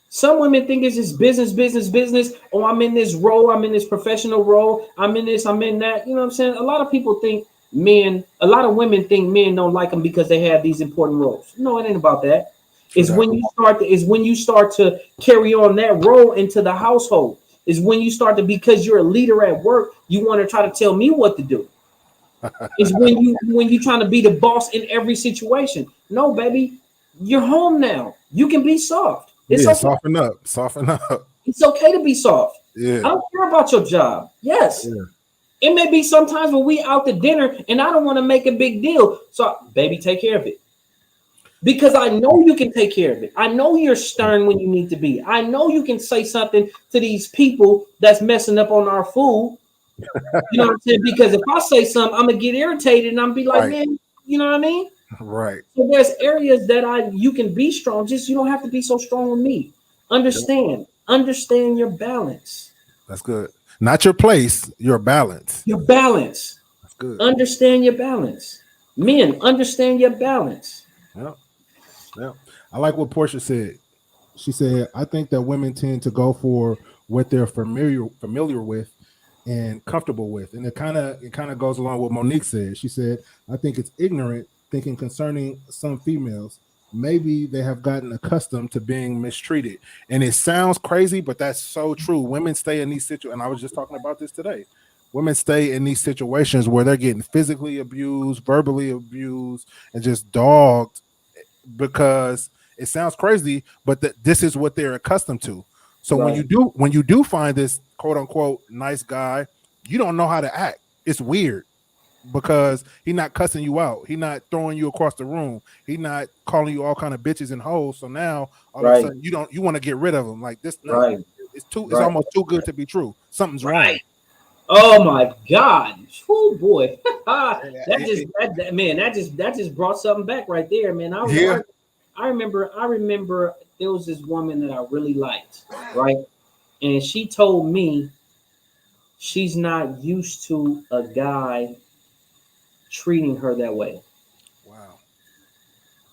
Some women think it's just business. Oh, I'm in this role, I'm in this professional role, I'm in this, I'm in that. You know what I'm saying? A lot of people think a lot of women think men don't like them because they have these important roles. No, it ain't about that. It's when you start to carry on that role into the household. Is when you start to, because you're a leader at work, you want to try to tell me what to do. It's when you trying to be the boss in every situation. No, baby, you're home now. You can be soft. It's okay. Soften up. It's okay to be soft. Yeah. I don't care about your job. Yes. Yeah. It may be sometimes when we out to dinner and I don't want to make a big deal. So, baby, take care of it. Because I know you can take care of it. I know you're stern when you need to be. I know you can say something to these people that's messing up on our food. You know what I'm saying? Because if I say something, I'm gonna get irritated and I'm be like, man, you know what I mean? Right. So there's areas that you can be strong. Just you don't have to be so strong with me. Understand your balance. That's good. Not your place, your balance. Your balance. That's good. Understand your balance. Men, understand your balance. Yep. Yeah, I like what Portia said. She said, I think that women tend to go for what they're familiar with and comfortable with. And it kind of goes along with what Monique said. She said, I think it's ignorant thinking concerning some females. Maybe they have gotten accustomed to being mistreated. And it sounds crazy, but that's so true. Women stay in these situations, and I was just talking about this today. Women stay in these situations where they're getting physically abused, verbally abused, and just dogged, because it sounds crazy, but this is what they're accustomed to. So when you do find this quote unquote nice guy, you don't know how to act. It's weird because he's not cussing you out. He's not throwing you across the room. He's not calling you all kind of bitches and hoes. So now all of a sudden you want to get rid of him. Like this. No, it's almost too good to be true. Something's wrong. Oh my God! Oh boy, that just brought something back right there, man. I remember there was this woman that I really liked, right? And she told me she's not used to a guy treating her that way. Wow.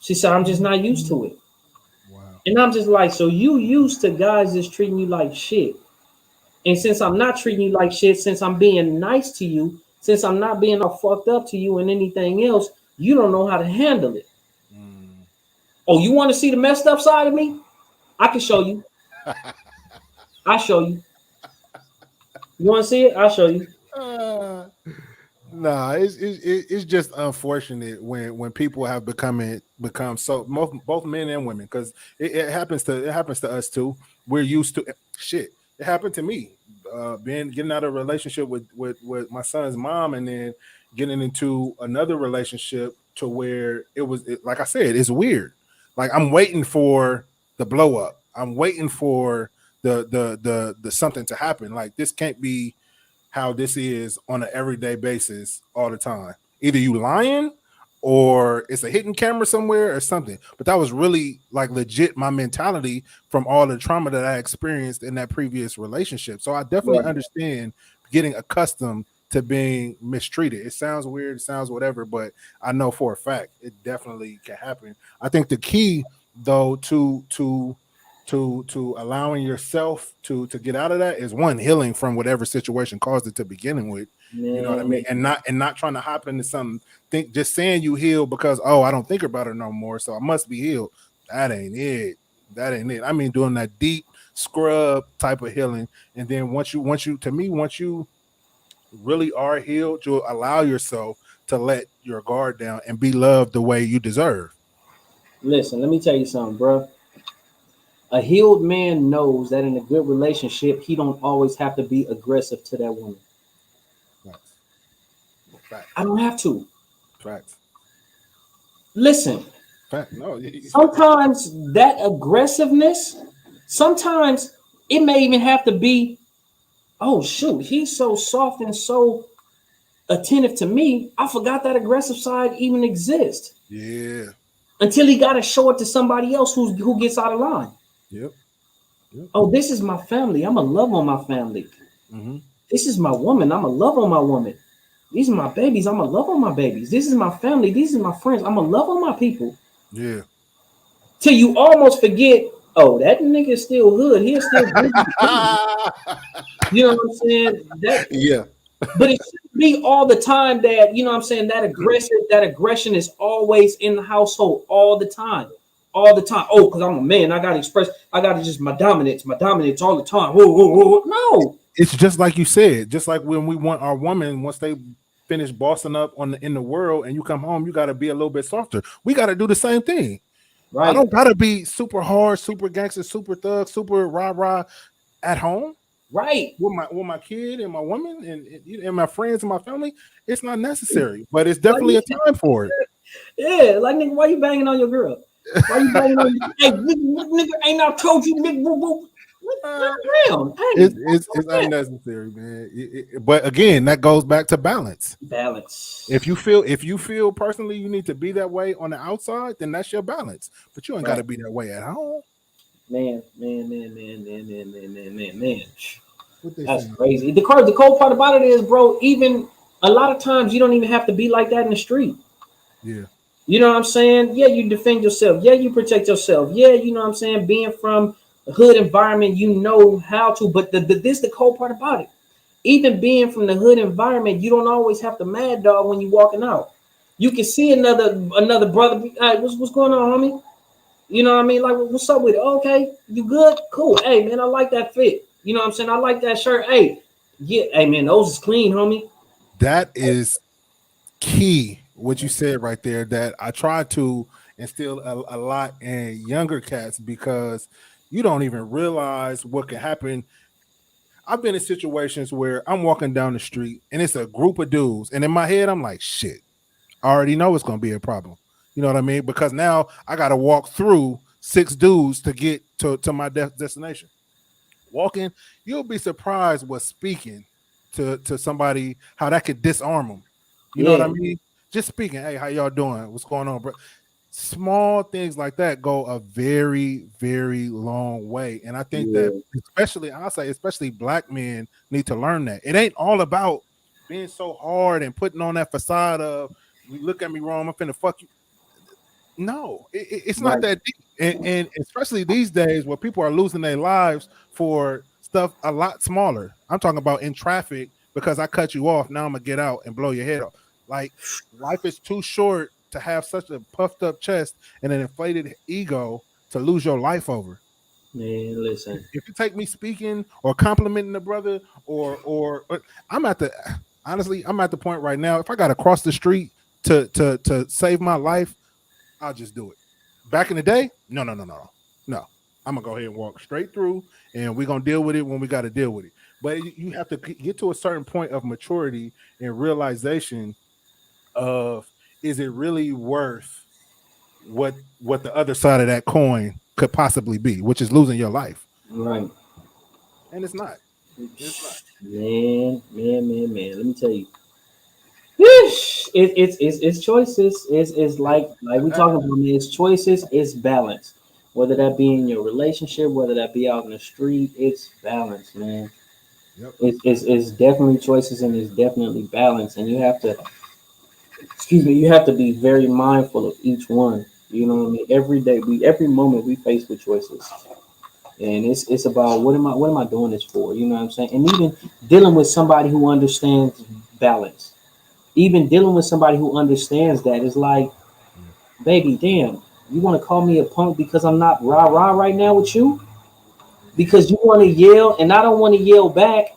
She said, I'm just not used to it. Wow. And I'm just like, so you used to guys just treating you like shit. And since I'm not treating you like shit, since I'm being nice to you, since I'm not being all fucked up to you and anything else, you don't know how to handle it. Oh, you want to see the messed up side of me? I can show you. I'll show you. You want to see it? I'll show you. Nah, it's just unfortunate when people have become so both men and women, because it happens to us too. We're used to shit. It happened to me, getting out of a relationship with my son's mom, and then getting into another relationship to where like I said, it's weird. Like I'm waiting for the blow up. I'm waiting for the something to happen. Like this can't be how this is on an everyday basis all the time. Either you lying or it's a hidden camera somewhere or something. But that was really like legit my mentality from all the trauma that I experienced in that previous relationship. So I definitely understand getting accustomed to being mistreated. It sounds weird, it sounds whatever, but I know for a fact it definitely can happen. I think the key though to to allowing yourself to get out of that is one, healing from whatever situation caused it to beginning with. Man, you know what I mean, and not trying to hop into something. Think just saying you heal because I don't think about it no more, so I must be healed. That ain't it. I mean, doing that deep scrub type of healing, and then once you really are healed, you'll allow yourself to let your guard down and be loved the way you deserve. Listen, let me tell you something, bro. A healed man knows that in a good relationship, he don't always have to be aggressive to that woman. Facts. I don't have to. Facts. Listen. Fact. No. Sometimes that aggressiveness, sometimes it may even have to be, oh shoot, he's so soft and so attentive to me. I forgot that aggressive side even exists. Yeah. Until he got to show it to somebody else who gets out of line. Yep. Oh, this is my family. I'm a love on my family. Mm-hmm. This is my woman. I'm a love on my woman. These are my babies. I'm a love on my babies. This is my family. These are my friends. I'm a love on my people. Yeah. Till you almost forget, oh, that nigga is still hood. He's still good. You know what I'm saying? Yeah. But it shouldn't be all the time that, you know what I'm saying, that aggression is always in the household all the time. All the time. Oh, because I'm a man. I got to just my dominance all the time. Whoa, whoa, whoa. No. It's just like you said, just like when we want our woman, once they finish bossing up in the world and you come home, you got to be a little bit softer. We got to do the same thing. Right. I don't got to be super hard, super gangster, super thug, super rah-rah at home. Right. With my kid and my woman and my friends and my family, it's not necessary, but it's definitely a time for it. Yeah, like nigga, why you banging on your girl? Why you banging on your hey, nigga, ain't I told you, nigga, it's unnecessary, man. But again, that goes back to balance. Balance. If you feel personally you need to be that way on the outside, then that's your balance. But you ain't got to be that way at home. Man. That's crazy. The cold part about it is, bro, even a lot of times you don't even have to be like that in the street. Yeah. You know what I'm saying? Yeah, you defend yourself. Yeah, you protect yourself. Yeah, you know what I'm saying? Being from a hood environment, you know how to. But the cold part about it. Even being from the hood environment, you don't always have to mad dog when you're walking out. You can see another brother. Hey, what's going on, homie? You know what I mean? Like, what's up with it? Okay, you good? Cool. Hey, man, I like that fit. You know what I'm saying? I like that shirt. Hey, yeah, hey, man, those is clean, homie. That is key. What you said right there, that I try to instill a lot in younger cats because you don't even realize what can happen. I've been in situations where I'm walking down the street and it's a group of dudes, and in my head I'm like, shit, I already know it's gonna be a problem. You know what I mean? Because now I got to walk through 6 dudes to get to my destination. Walking, you'll be surprised what speaking to somebody, how that could disarm them. You know what I mean? Just speaking, hey, how y'all doing? What's going on, bro? Small things like that go a very, very long way. And I think that especially black men need to learn that. It ain't all about being so hard and putting on that facade of, you look at me wrong, I'm finna fuck you. No, it's not that deep. And especially these days where people are losing their lives for stuff a lot smaller. I'm talking about in traffic because I cut you off. Now I'm going to get out and blow your head off. Like, life is too short to have such a puffed up chest and an inflated ego to lose your life over. Man, listen. If you take me speaking or complimenting the brother or I'm at the point right now, if I got to cross the street to save my life, I'll just do it. Back in the day, no. I'm gonna go ahead and walk straight through, and we're gonna deal with it when we got to deal with it. But you have to get to a certain point of maturity and realization of, is it really worth what the other side of that coin could possibly be, which is losing your life. Right. And it's not. Man. Let me tell you. It's choices. It's like we talking about, man. It's choices. It's balance. Whether that be in your relationship, whether that be out in the street, it's balance, man. Yep. It's definitely choices and it's definitely balance. And you have to be very mindful of each one. You know what I mean? Every day, every moment we face with choices. And it's about what am I doing this for? You know what I'm saying? And even dealing with somebody who understands balance, even dealing with somebody who understands that is like, baby, damn, you want to call me a punk because I'm not rah rah right now with you? Because you want to yell and I don't want to yell back,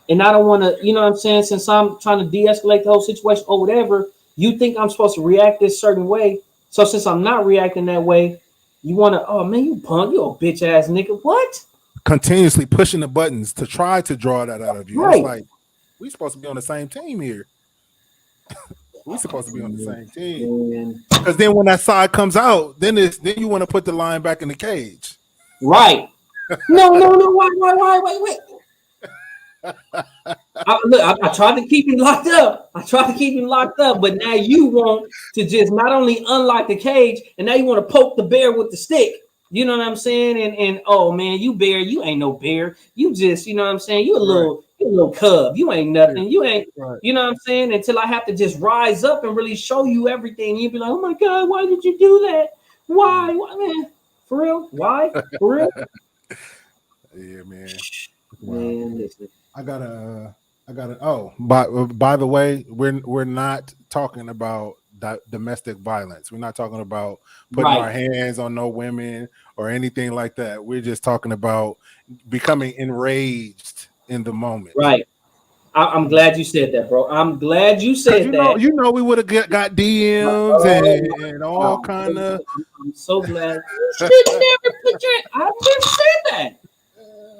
and I don't want to, you know what I'm saying? Since I'm trying to de-escalate the whole situation or whatever, you think I'm supposed to react this certain way. So since I'm not reacting that way, you want to, oh man, you punk, you a bitch ass nigga. What? Continuously pushing the buttons to try to draw that out of you. Right. It's like we supposed to be on the same team here. We supposed to be on the same team. Because then when that side comes out, then you want to put the lion back in the cage. Right. No. Wait. I tried to keep him locked up. But now you want to just not only unlock the cage, and now you want to poke the bear with the stick. You know what I'm saying? And oh man, you bear, you ain't no bear. You just, you know what I'm saying? You a little cub. You ain't nothing. You ain't, you know what I'm saying? Until I have to just rise up and really show you everything. You'd be like, oh my God, why did you do that? Why man? For real? Why? For real? Yeah, man. Man, listen. I gotta. Oh, by the way, we're not talking about domestic violence. We're not talking about putting our hands on no women or anything like that. We're just talking about becoming enraged in the moment. Right. I'm glad you said that, bro. I'm glad you said that. You know, we would have got DMs and all kind of. I'm so glad. You should never put your. I never said that.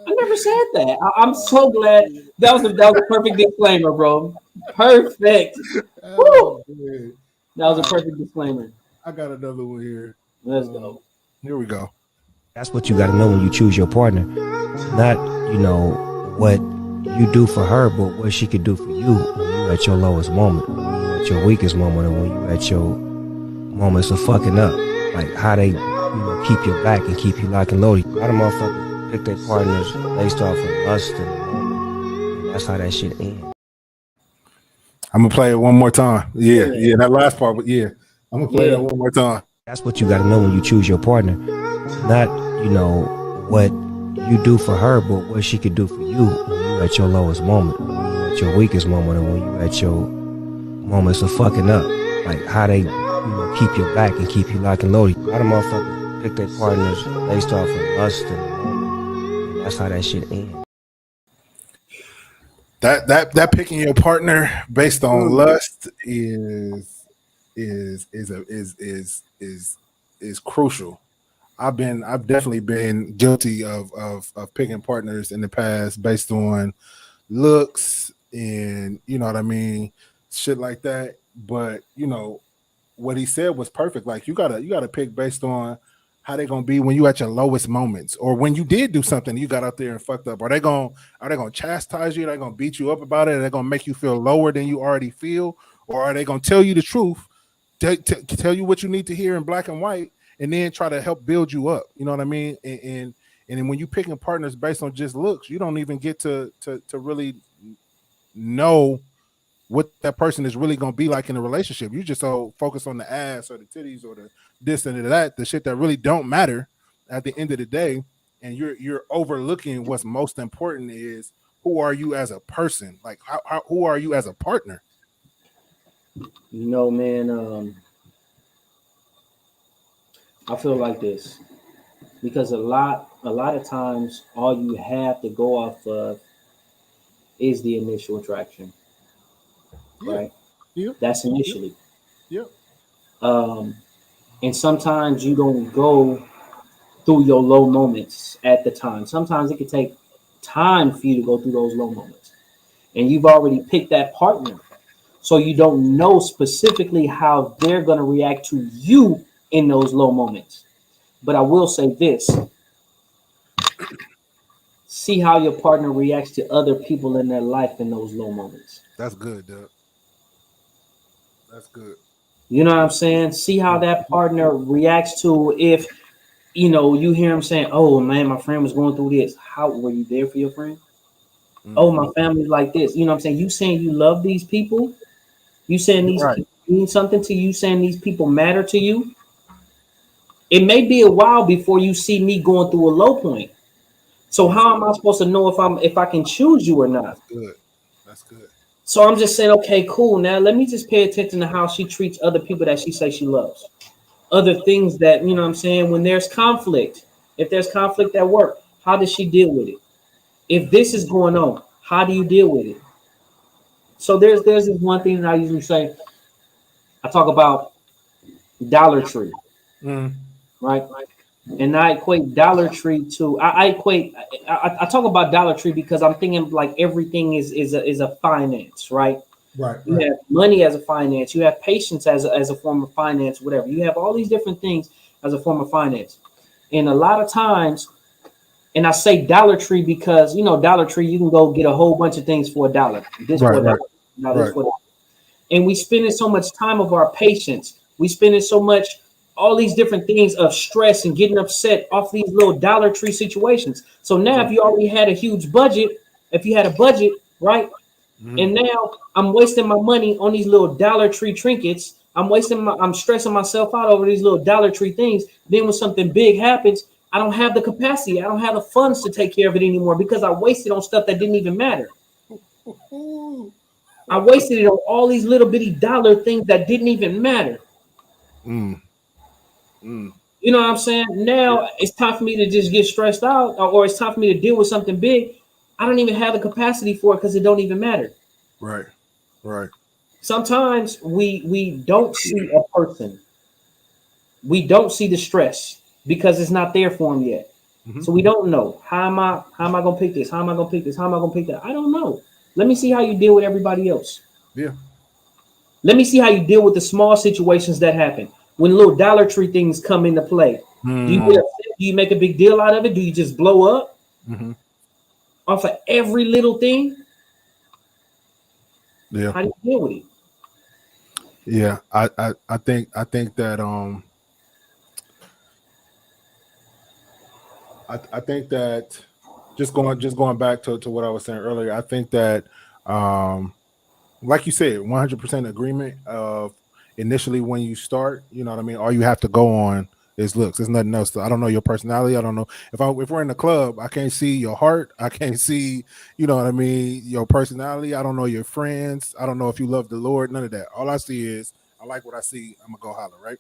I never said that. I'm so glad. That was a perfect disclaimer, bro. Perfect. Oh, that was a perfect disclaimer. I got another one here. Let's go. Here we go. That's what you got to know when you choose your partner. Not, what you do for her, but what she could do for you when you're at your lowest moment, when you're at your weakest moment, or when you're at your moments of fucking up. Like how they, keep your back and keep you locked and loaded. A lot of motherfuckers pick their partners based off of lust and moment. That's how that shit ends. I'm gonna play it one more time. Yeah, that last part, but yeah, I'm gonna play that one more time. That's what you got to know when you choose your partner. Not, what you do for her, but what she could do for you when you're at your lowest moment, when you're at your weakest moment, or when you're at your moments of fucking up. Like how they, keep your back and keep you locked and loaded. A lot of motherfuckers pick their partners based off of lust and moment. That's how that shit ends. That picking your partner based on lust is crucial. I've definitely been guilty of picking partners in the past based on looks and shit like that. But what he said was perfect. Like you gotta pick based on how they gonna be when you at your lowest moments, or when you did do something you got out there and fucked up. Are they gonna chastise you? Are they gonna beat you up about it? Are they gonna make you feel lower than you already feel? Or are they gonna tell you the truth, tell you what you need to hear in black and white, and then try to help build you up? You know what I mean? And then when you picking partners based on just looks, you don't even get to really know what that person is really going to be like in a relationship. You just so focus on the ass or the titties or the this and that, the shit that really don't matter at the end of the day. And you're overlooking what's most important is, who are you as a person? Like who are you as a partner? Man, I feel like this because a lot of times all you have to go off of is the initial attraction. Right? Yeah. That's initially. Yeah. And sometimes you don't go through your low moments at the time. Sometimes it can take time for you to go through those low moments. And you've already picked that partner. So you don't know specifically how they're going to react to you in those low moments. But I will say this. See how your partner reacts to other people in their life in those low moments. That's good, Doug. That's good. You know what I'm saying? See how that partner reacts to if, you hear him saying, oh, man, my friend was going through this. How were you there for your friend? Mm-hmm. Oh, my family's like this. You know what I'm saying? You saying you love these people? You saying these people mean something to you? Saying these people matter to you? It may be a while before you see me going through a low point. So how am I supposed to know if I can choose you or not? Good. That's good. So I'm just saying, okay, cool. Now let me just pay attention to how she treats other people that she says she loves. Other things that, you know what I'm saying, when there's conflict, if there's conflict at work, how does she deal with it? If this is going on, how do you deal with it? So there's this one thing that I usually say. I talk about Dollar Tree, right? And I equate Dollar Tree to I talk about Dollar Tree because I'm thinking like everything is a finance, right? Right. You have money as a finance, you have patience as a form of finance, whatever. You have all these different things as a form of finance. And a lot of times, and I say Dollar Tree because Dollar Tree, you can go get a whole bunch of things for $1. This for $1. Now this for $1. And we spending so much time of our patience. We spending so much all these different things of stress and getting upset off these little Dollar Tree situations. So now if you already had a huge budget, if you had a budget, right? And now I'm wasting my money on these little Dollar Tree trinkets. I'm stressing myself out over these little Dollar Tree things. Then when something big happens, I don't have the capacity. I don't have the funds to take care of it anymore because I wasted on stuff that didn't even matter. I wasted it on all these little bitty dollar things that didn't even matter. You know what I'm saying? Now it's time for me to just get stressed out, or it's time for me to deal with something big. I don't even have the capacity for it because it don't even matter. Right. Right. Sometimes we don't see a person. We don't see the stress because it's not there for them yet. So we don't know how am I gonna pick this? How am I gonna pick this? How am I gonna pick that? I don't know. Let me see how you deal with everybody else. Yeah. Let me see how you deal with the small situations that happen when little Dollar Tree things come into play. Do you get upset? Do you make a big deal out of it? Do you just blow up off of every little thing? Yeah. How do you deal with it? Yeah, I think that I think that just going back to what I was saying earlier, I think that like you said, 100% agreement of initially when you start, you know what I mean? All you have to go on is looks. There's nothing else. I don't know your personality. I don't know if we're in the club, I can't see your heart. I can't see, you know what I mean, your personality. I don't know your friends. I don't know if you love the Lord. None of that. All I see is I like what I see. I'm gonna go holler, right?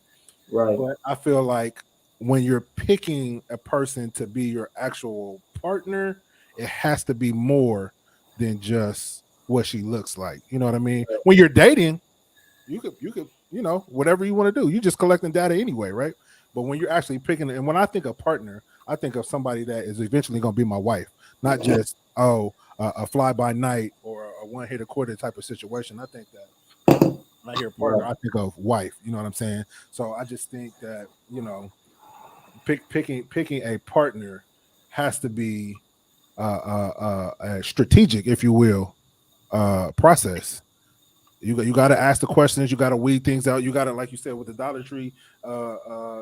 Right. But I feel like when you're picking a person to be your actual partner, it has to be more than just what she looks like. You know what I mean? When you're dating, you could, you know, whatever you want to do. You're just collecting data anyway, right? But when you're actually picking, and when I think of partner, I think of somebody that is eventually going to be my wife, not just a fly by night or a one hit a quarter type of situation. I think that when I hear partner, I think of wife. You know what I'm saying? So I just think that, you know, picking a partner has to be a strategic, if you will, process. You got to ask the questions. You got to weed things out. You got to, like you said, with the Dollar Tree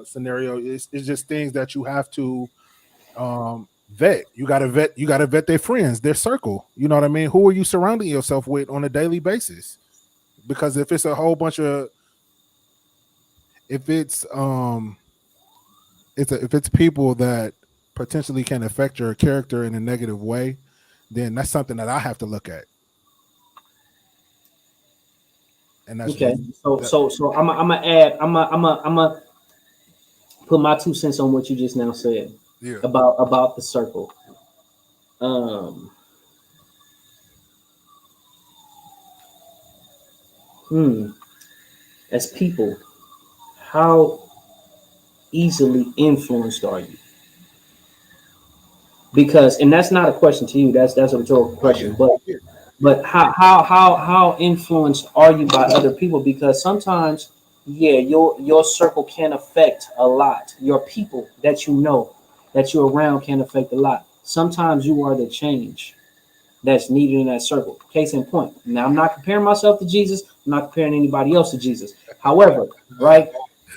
scenario, it's just things that you have to vet. You got to vet their friends, their circle. You know what I mean? Who are you surrounding yourself with on a daily basis? Because if it's a whole bunch of, if it's people that potentially can affect your character in a negative way, then that's something that I have to look at. And that's okay. So I'm gonna put my 2 cents on what you just now said about the circle. As people, how easily influenced are you? Because, and that's not a question to you, that's a rhetorical question, but how influenced are you by other people? Because sometimes, your circle can affect a lot. Your people that you know, that you're around, can affect a lot. Sometimes you are the change that's needed in that circle. Case in point. Now, I'm not comparing myself to Jesus. I'm not comparing anybody else to Jesus. However, right,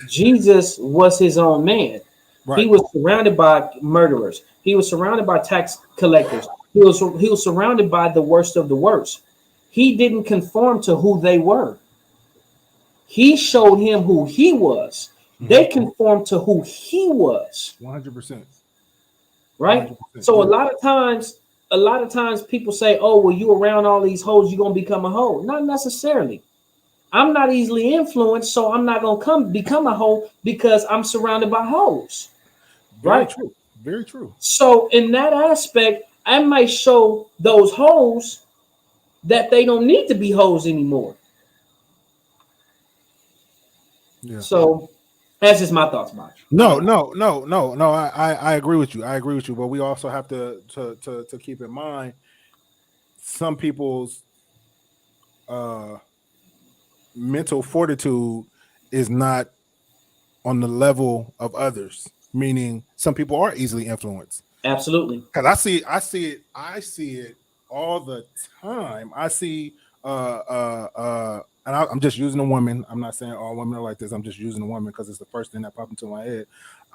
Jesus was his own man. Right. He was surrounded by murderers. He was surrounded by tax collectors. He was surrounded by the worst of the worst. He didn't conform to who they were. He showed him who he was. They conformed to who he was. 100%. right? 100%. So a lot of times people say, oh, well, you around all these hoes, you're gonna become a hoe. Not necessarily. I'm not easily influenced, so I'm not gonna become a hoe because I'm surrounded by hoes. Very Right? true. Very true. So in that aspect, I might show those hoes that they don't need to be hoes anymore. Yeah. So that's just my thoughts about it. No. I agree with you. I agree with you. But we also have to keep in mind some people's mental fortitude is not on the level of others. Meaning, some people are easily influenced. Absolutely. Because I see it all the time. I see and I'm just using a woman. I'm not saying all women are like this. I'm just using a woman because it's the first thing that popped into my head.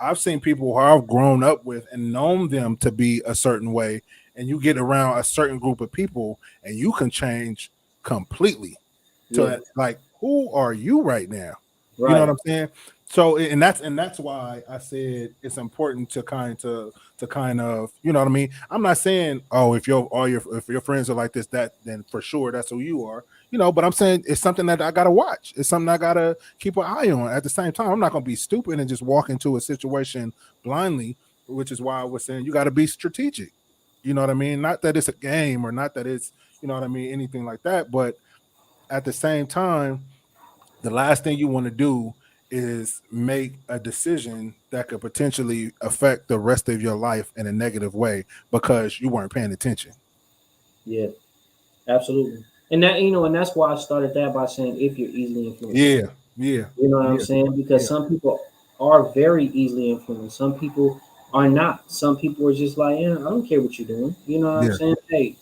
I've seen people who I've grown up with and known them to be a certain way, and you get around a certain group of people and you can change completely. So like, who are you right now? Right. You know what I'm saying? So and that's why I said it's important to kind of you know what I mean. I'm not saying if your friends are like this, that then for sure that's who you are, you know. But I'm saying it's something that I gotta watch. It's something I gotta keep an eye on. At the same time, I'm not gonna be stupid and just walk into a situation blindly, which is why I was saying you got to be strategic. You know what I mean? Not that it's a game or not that it's you know what I mean anything like that, but at the same time, the last thing you want to do is make a decision that could potentially affect the rest of your life in a negative way because you weren't paying attention. Yeah, absolutely. And that, you know, and that's why I started that by saying if you're easily influenced. Yeah. You know what I'm saying? Because some people are very easily influenced. Some people are not. Some people are just like, yeah, I don't care what you're doing. You know what I'm saying? Hey,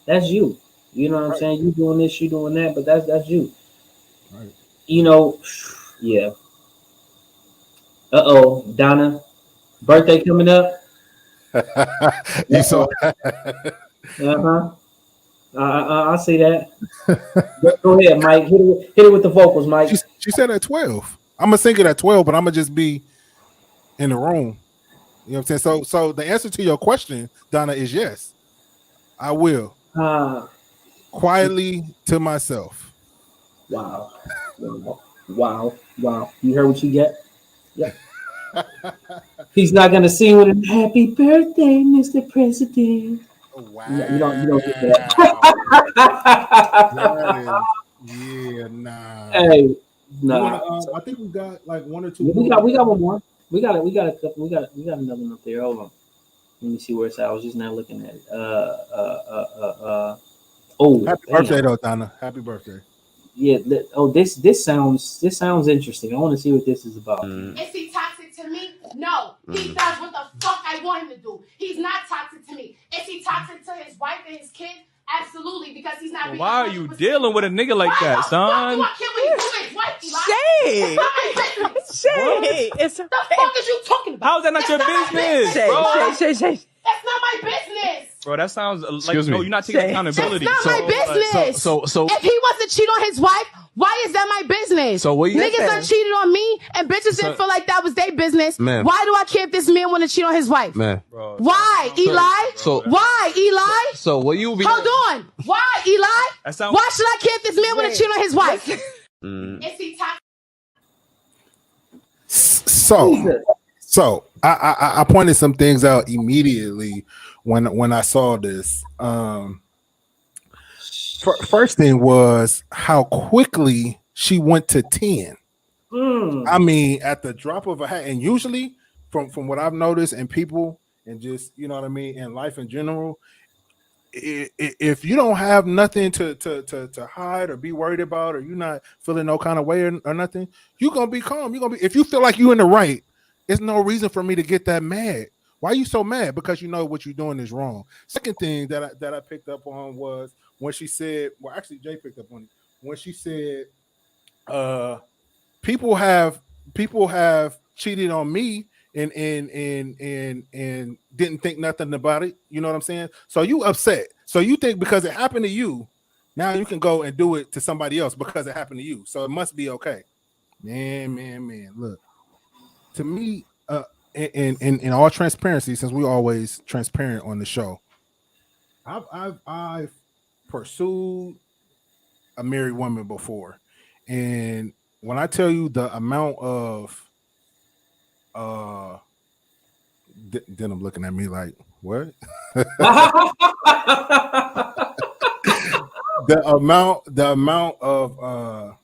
that's you. You know what I'm saying? You doing this, you doing that, but that's you. Right. You know, yeah. Donna, birthday coming up. You saw I see that. Go ahead, Mike. Hit it with the vocals, Mike. She said at 12. I'm gonna sing it at 12, but I'm gonna just be in the room. You know what I'm saying? So the answer to your question, Donna, is yes. I will. Quietly to myself. Wow. You heard what you get? Yeah. He's not gonna sing with him. Happy birthday, Mr. President. Wow. You don't get that. Yeah, nah. Hey, nah. I think we got like one or two. We got one more. We got a couple. We got another one up there. Hold on. Let me see where it's at. I was just now looking at it. Happy birthday, though, Donna. Happy birthday. Yeah. This sounds interesting. I want to see what this is about. Is he toxic to me? No. He does what the fuck I want him to do. He's not toxic to me. Is he toxic to his wife and his kid? Absolutely, because he's not. Why are you dealing with a nigga like that, son? What can we do his wife, Eli? Shay, it's the fuck is you talking about? How's that not your business, bro? Shay. That's not my business. Bro, that sounds like Excuse me. No, you're not taking accountability. That's not my business. So if he wants to cheat on his wife, why is that my business? So what you niggas done cheated on me, and bitches didn't feel like that was their business. Man. Why do I care if this man want to cheat on his wife? Man. Bro, why, Eli? Why, Eli? So what you be? Hold on. Why, Eli? Why should I care if this man want to cheat on his wife? Is he toxic? So I pointed some things out immediately when I saw this. First thing was how quickly she went to 10. I mean, at the drop of a hat. And usually, from what I've noticed in people and just you know what I mean, in life in general, if you don't have nothing to hide or be worried about, or you're not feeling no kind of way or nothing, you're gonna be calm. You're gonna be, if you feel like you're in the right, there's no reason for me to get that mad. Why are you so mad? Because you know what you're doing is wrong. Second thing that I picked up on was when she said, well, actually Jay picked up on it, when she said, people have cheated on me and didn't think nothing about it. You know what I'm saying? So you upset. So you think because it happened to you, now you can go and do it to somebody else because it happened to you. So it must be okay. Man. Look, to me, in all transparency, since we always transparent on the show, I've pursued a married woman before, and when I tell you the amount of Denim looking at me like, what? the amount of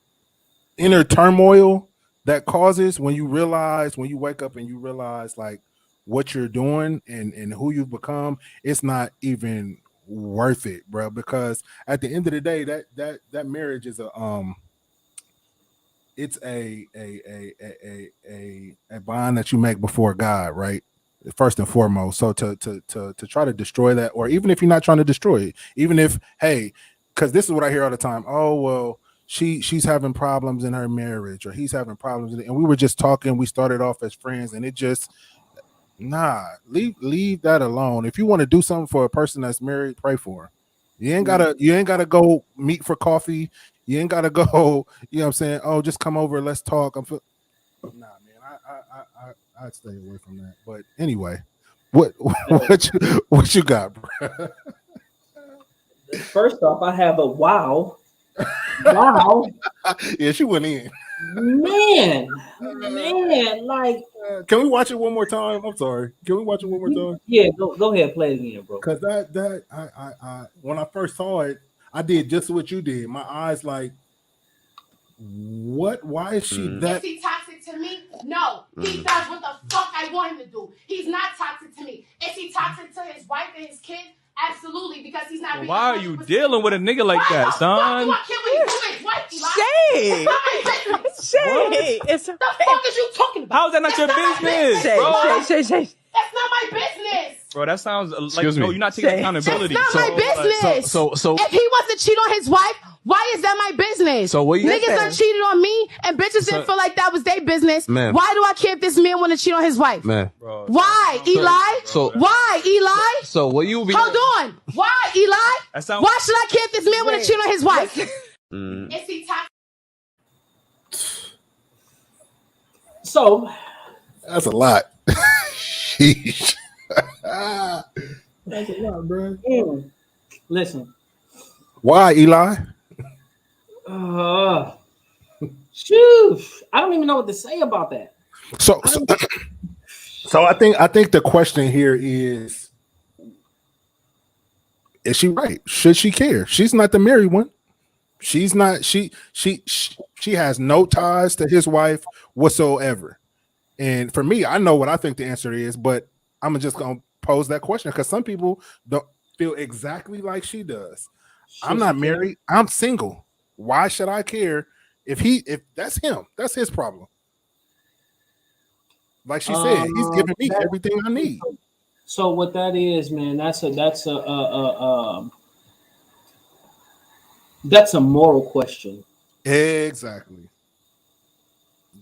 inner turmoil that causes when you wake up and you realize like what you're doing and who you've become, it's not even worth it, bro. Because at the end of the day, that marriage is it's a bond that you make before God, right? First and foremost. So to try to destroy that, or even if you're not trying to destroy it, even if, hey, because this is what I hear all the time. Oh, well, she's having problems in her marriage, or he's having problems and we were just talking, we started off as friends, and it just leave that alone. If you want to do something for a person that's married, pray for her. You ain't gotta go meet for coffee. You ain't gotta go, you know what I'm saying? Oh, just come over, let's talk. Nah, man, I'd stay away from that. But anyway, what you got, bro? First off, I have a wow. Wow. Yeah, she went in. Man, like, can we watch it one more time? I'm sorry. Can we watch it one more time? Yeah, go ahead, play it again, bro. Because that I when I first saw it, I did just what you did. My eyes like, what? Why is she that? Is he toxic to me? No. He does what the fuck I want him to do. He's not toxic to me. Is he toxic to his wife and his kids? Absolutely, because he's not. Well, why are you dealing with a nigga like that, son? Shade. Shade. It's the fuck is you talking about? How is that not your business, bro? Shade. That's not my business. Bro, that sounds like Excuse me. no, you're not taking accountability. That's not my business. So if he wants to cheat on his wife, why is that my business? So what you niggas done cheated on me, and bitches didn't feel like that was their business. Man. Why do I care if this man want to cheat on his wife? Man. Bro, why, Eli? Why, Eli? So what you be? Hold on. Why, Eli? Why should I care if this man want to cheat on his wife? Is he toxic? So that's a lot. Sheesh. That's a lot, bro. Listen. Why, Eli? Shoot, I don't even know what to say about that. So I think the question here is she right? Should she care? She's not the married one. She's not. She has no ties to his wife whatsoever. And for me, I know what I think the answer is, but I'm just gonna pose that question because some people don't feel exactly like she does. I'm not married. I'm single. Why should I care if that's him? That's his problem. Like she said, he's giving me everything I need. So what that is, man, that's a moral question. Exactly.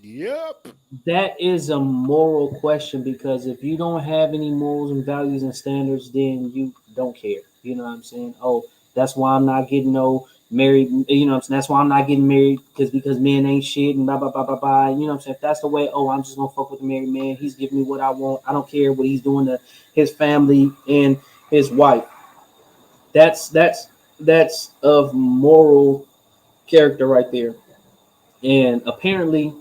Yep. That is a moral question because if you don't have any morals and values and standards, then you don't care. You know what I'm saying? Oh, that's why I'm not getting no married. You know what I'm saying? That's why I'm not getting married because men ain't shit and blah, blah, blah, blah, blah. You know what I'm saying? If that's the way, I'm just going to fuck with the married man. He's giving me what I want. I don't care what he's doing to his family and his wife. That's of moral character right there. And apparently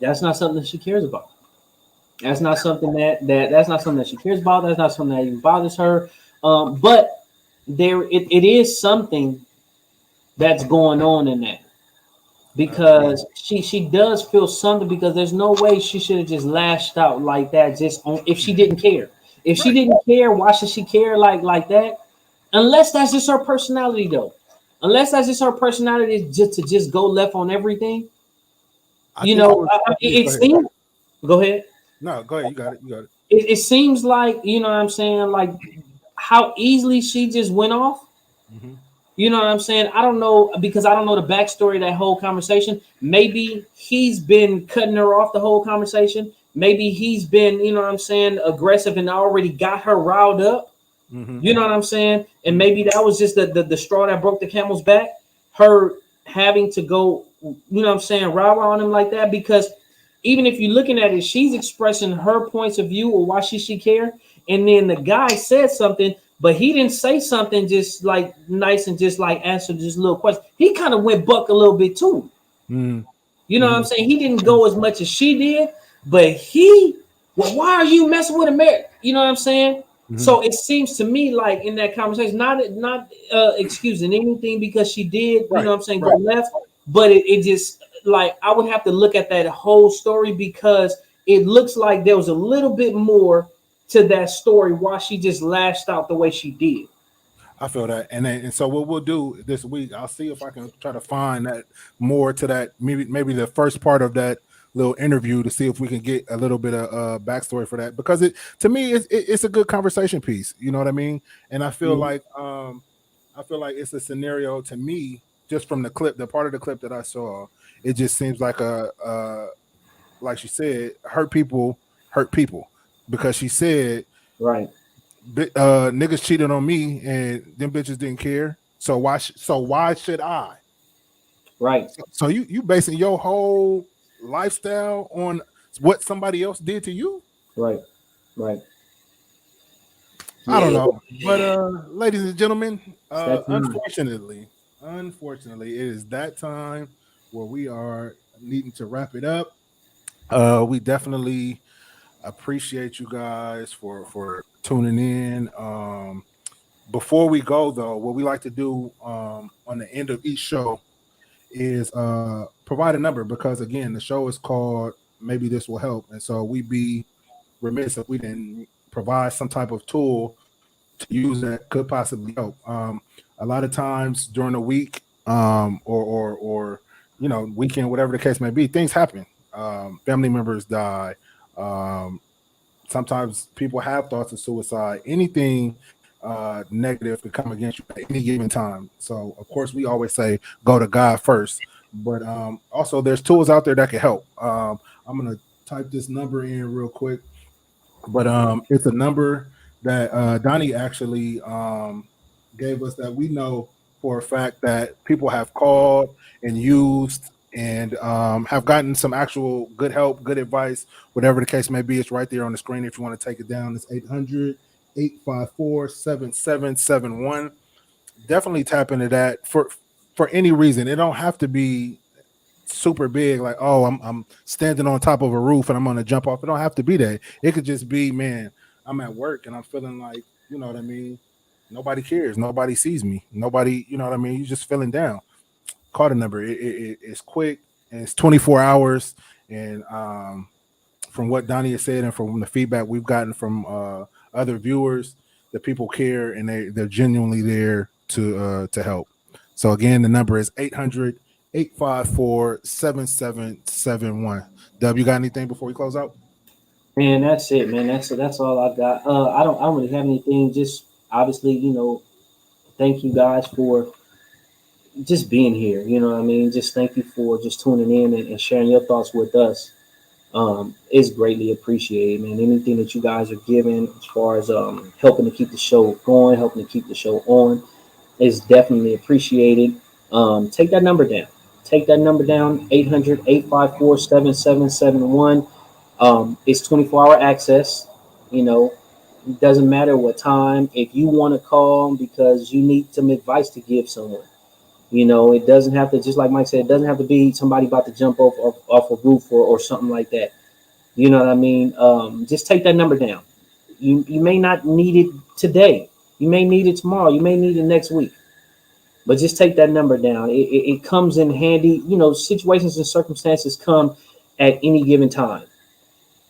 that's not something that she cares about. That's not something that's not something that she cares about. That's not something that even bothers her. But it is something that's going on in that because she does feel something because there's no way she should have just lashed out like that if she didn't care. If she didn't care, why should she care like that? Unless that's just her personality though. Unless that's just her personality just to go left on everything. It seems. Go ahead. No, go ahead. You got it. It seems like, you know what I'm saying, like how easily she just went off. Mm-hmm. You know what I'm saying? I don't know because I don't know the backstory of that whole conversation. Maybe he's been cutting her off the whole conversation. Maybe he's been, you know what I'm saying, aggressive and already got her riled up. Mm-hmm. You know what I'm saying? And maybe that was just the straw that broke the camel's back. Her having to go, you know what I'm saying, rah-rah on him like that because even if you're looking at it, she's expressing her points of view or why she should care. And then the guy said something, but he didn't say something just like nice and just like answer just little question. He kind of went buck a little bit too. Mm. You know what I'm saying? He didn't go as much as she did, but well, why are you messing with America? You know what I'm saying? So it seems to me like in that conversation, not excusing anything because she did, you know what I'm saying, go left, but it just like I would have to look at that whole story because it looks like there was a little bit more to that story why she just lashed out the way she did. I feel that, and so what we'll do this week, I'll see if I can try to find that more to that, maybe the first part of that little interview to see if we can get a little bit of backstory for that, because to me it's a good conversation piece. You know what I mean? And I feel like it's a scenario to me just from the part of the clip that I saw. It just seems like like she said, hurt people, because she said right. Niggas cheated on me and them bitches didn't care. So why should I? Right. So you basing your whole lifestyle on what somebody else did to you? Right. I don't know. But ladies and gentlemen, unfortunately, it is that time where we are needing to wrap it up. We definitely appreciate you guys for tuning in. Before we go though, what we like to do on the end of each show is provide a number, because again, the show is called Maybe This Will Help, and so we'd be remiss if we didn't provide some type of tool to use that could possibly help. A lot of times during the week or weekend, whatever the case may be, things happen. Family members die. Sometimes people have thoughts of suicide. Anything negative could come against you at any given time. So of course we always say go to God first, but also there's tools out there that can help. I'm gonna type this number in real quick, but it's a number that Donnie actually gave us that we know for a fact that people have called and used and have gotten some actual good help, good advice, whatever the case may be. It's right there on the screen if you want to take it down. It's 800-854-7771. Definitely tap into that for any reason. It don't have to be super big, like, oh, I'm standing on top of a roof and I'm gonna jump off. It don't have to be that. It could just be, man, I'm at work and I'm feeling like, you know what I mean, nobody cares, nobody sees me, nobody, you know what I mean, you're just feeling down. Call the number. It's quick and it's 24 hours. And from what Donnie has said and from the feedback we've gotten from other viewers, that people care and they're genuinely there to help. So again, the number is 800-854-7771. Dub, you got anything before we close out? Man, that's it, man. That's all I got. I don't really have anything. Just obviously, thank you guys for just being here. You know what I mean? Just thank you for just tuning in and sharing your thoughts with us. It's greatly appreciated, man. Anything that you guys are giving as far as helping to keep the show going, helping to keep the show on, is definitely appreciated. Take that number down. 800-854-7771. It's 24-hour access. It doesn't matter what time. If you want to call because you need some advice to give someone, it doesn't have to, just like Mike said, it doesn't have to be somebody about to jump off a roof or something like that. You know what I mean? Just take that number down. You may not need it today. You may need it tomorrow. You may need it next week. But just take that number down. It comes in handy. Situations and circumstances come at any given time.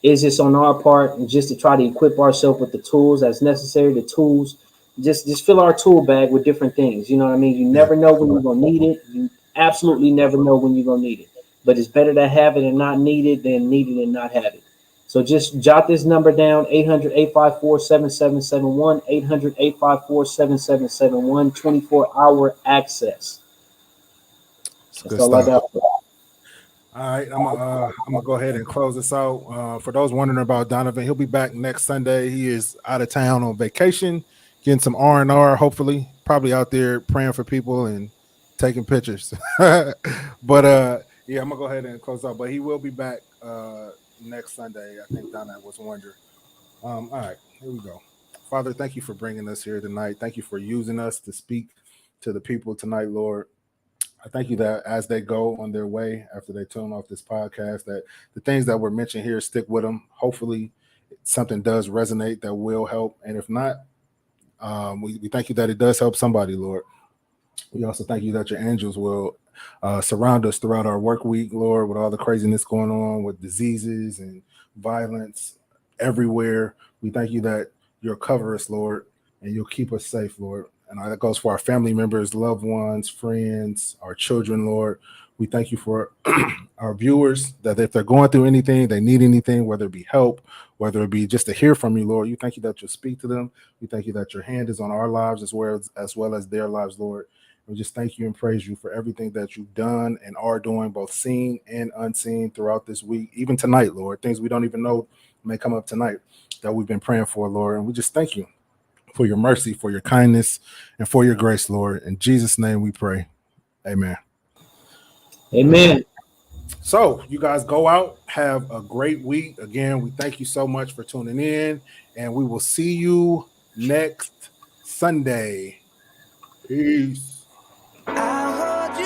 It's just on our part and just to try to equip ourselves with the tools that's necessary. The tools, just fill our tool bag with different things. You know what I mean? You never know when you're going to need it. You absolutely never know when you're going to need it. But it's better to have it and not need it than need it and not have it. So just jot this number down, 800-854-7771, 800-854-7771, 24-hour access. That's all I got. All right, I'm gonna go ahead and close this out. For those wondering about Donovan, he'll be back next Sunday. He is out of town on vacation, getting some R&R, hopefully, probably out there praying for people and taking pictures. But yeah, I'm gonna go ahead and close out. But he will be back next Sunday. I think Donna was wondering. All right, here we go. Father, thank you for bringing us here tonight. Thank you for using us to speak to the people tonight, Lord. I thank you that as they go on their way after they tune off this podcast, that the things that were mentioned here stick with them. Hopefully, something does resonate that will help. And if not, we thank you that it does help somebody, Lord. We also thank you that your angels will surround us throughout our work week, Lord, with all the craziness going on with diseases and violence everywhere. We thank you that you'll cover us, Lord, and you'll keep us safe, Lord. And that goes for our family members, loved ones, friends, our children, Lord. We thank you for our viewers, that if they're going through anything, they need anything, whether it be help, whether it be just to hear from you, Lord. You thank you that you'll speak to them. We thank you that your hand is on our lives as well as their lives, Lord. We just thank you and praise you for everything that you've done and are doing, both seen and unseen throughout this week, even tonight, Lord. Things we don't even know may come up tonight that we've been praying for, Lord. And we just thank you for your mercy, for your kindness, and for your grace, Lord. In Jesus' name we pray. Amen. Amen. So you guys go out, have a great week. Again, we thank you so much for tuning in, and we will see you next Sunday. Peace.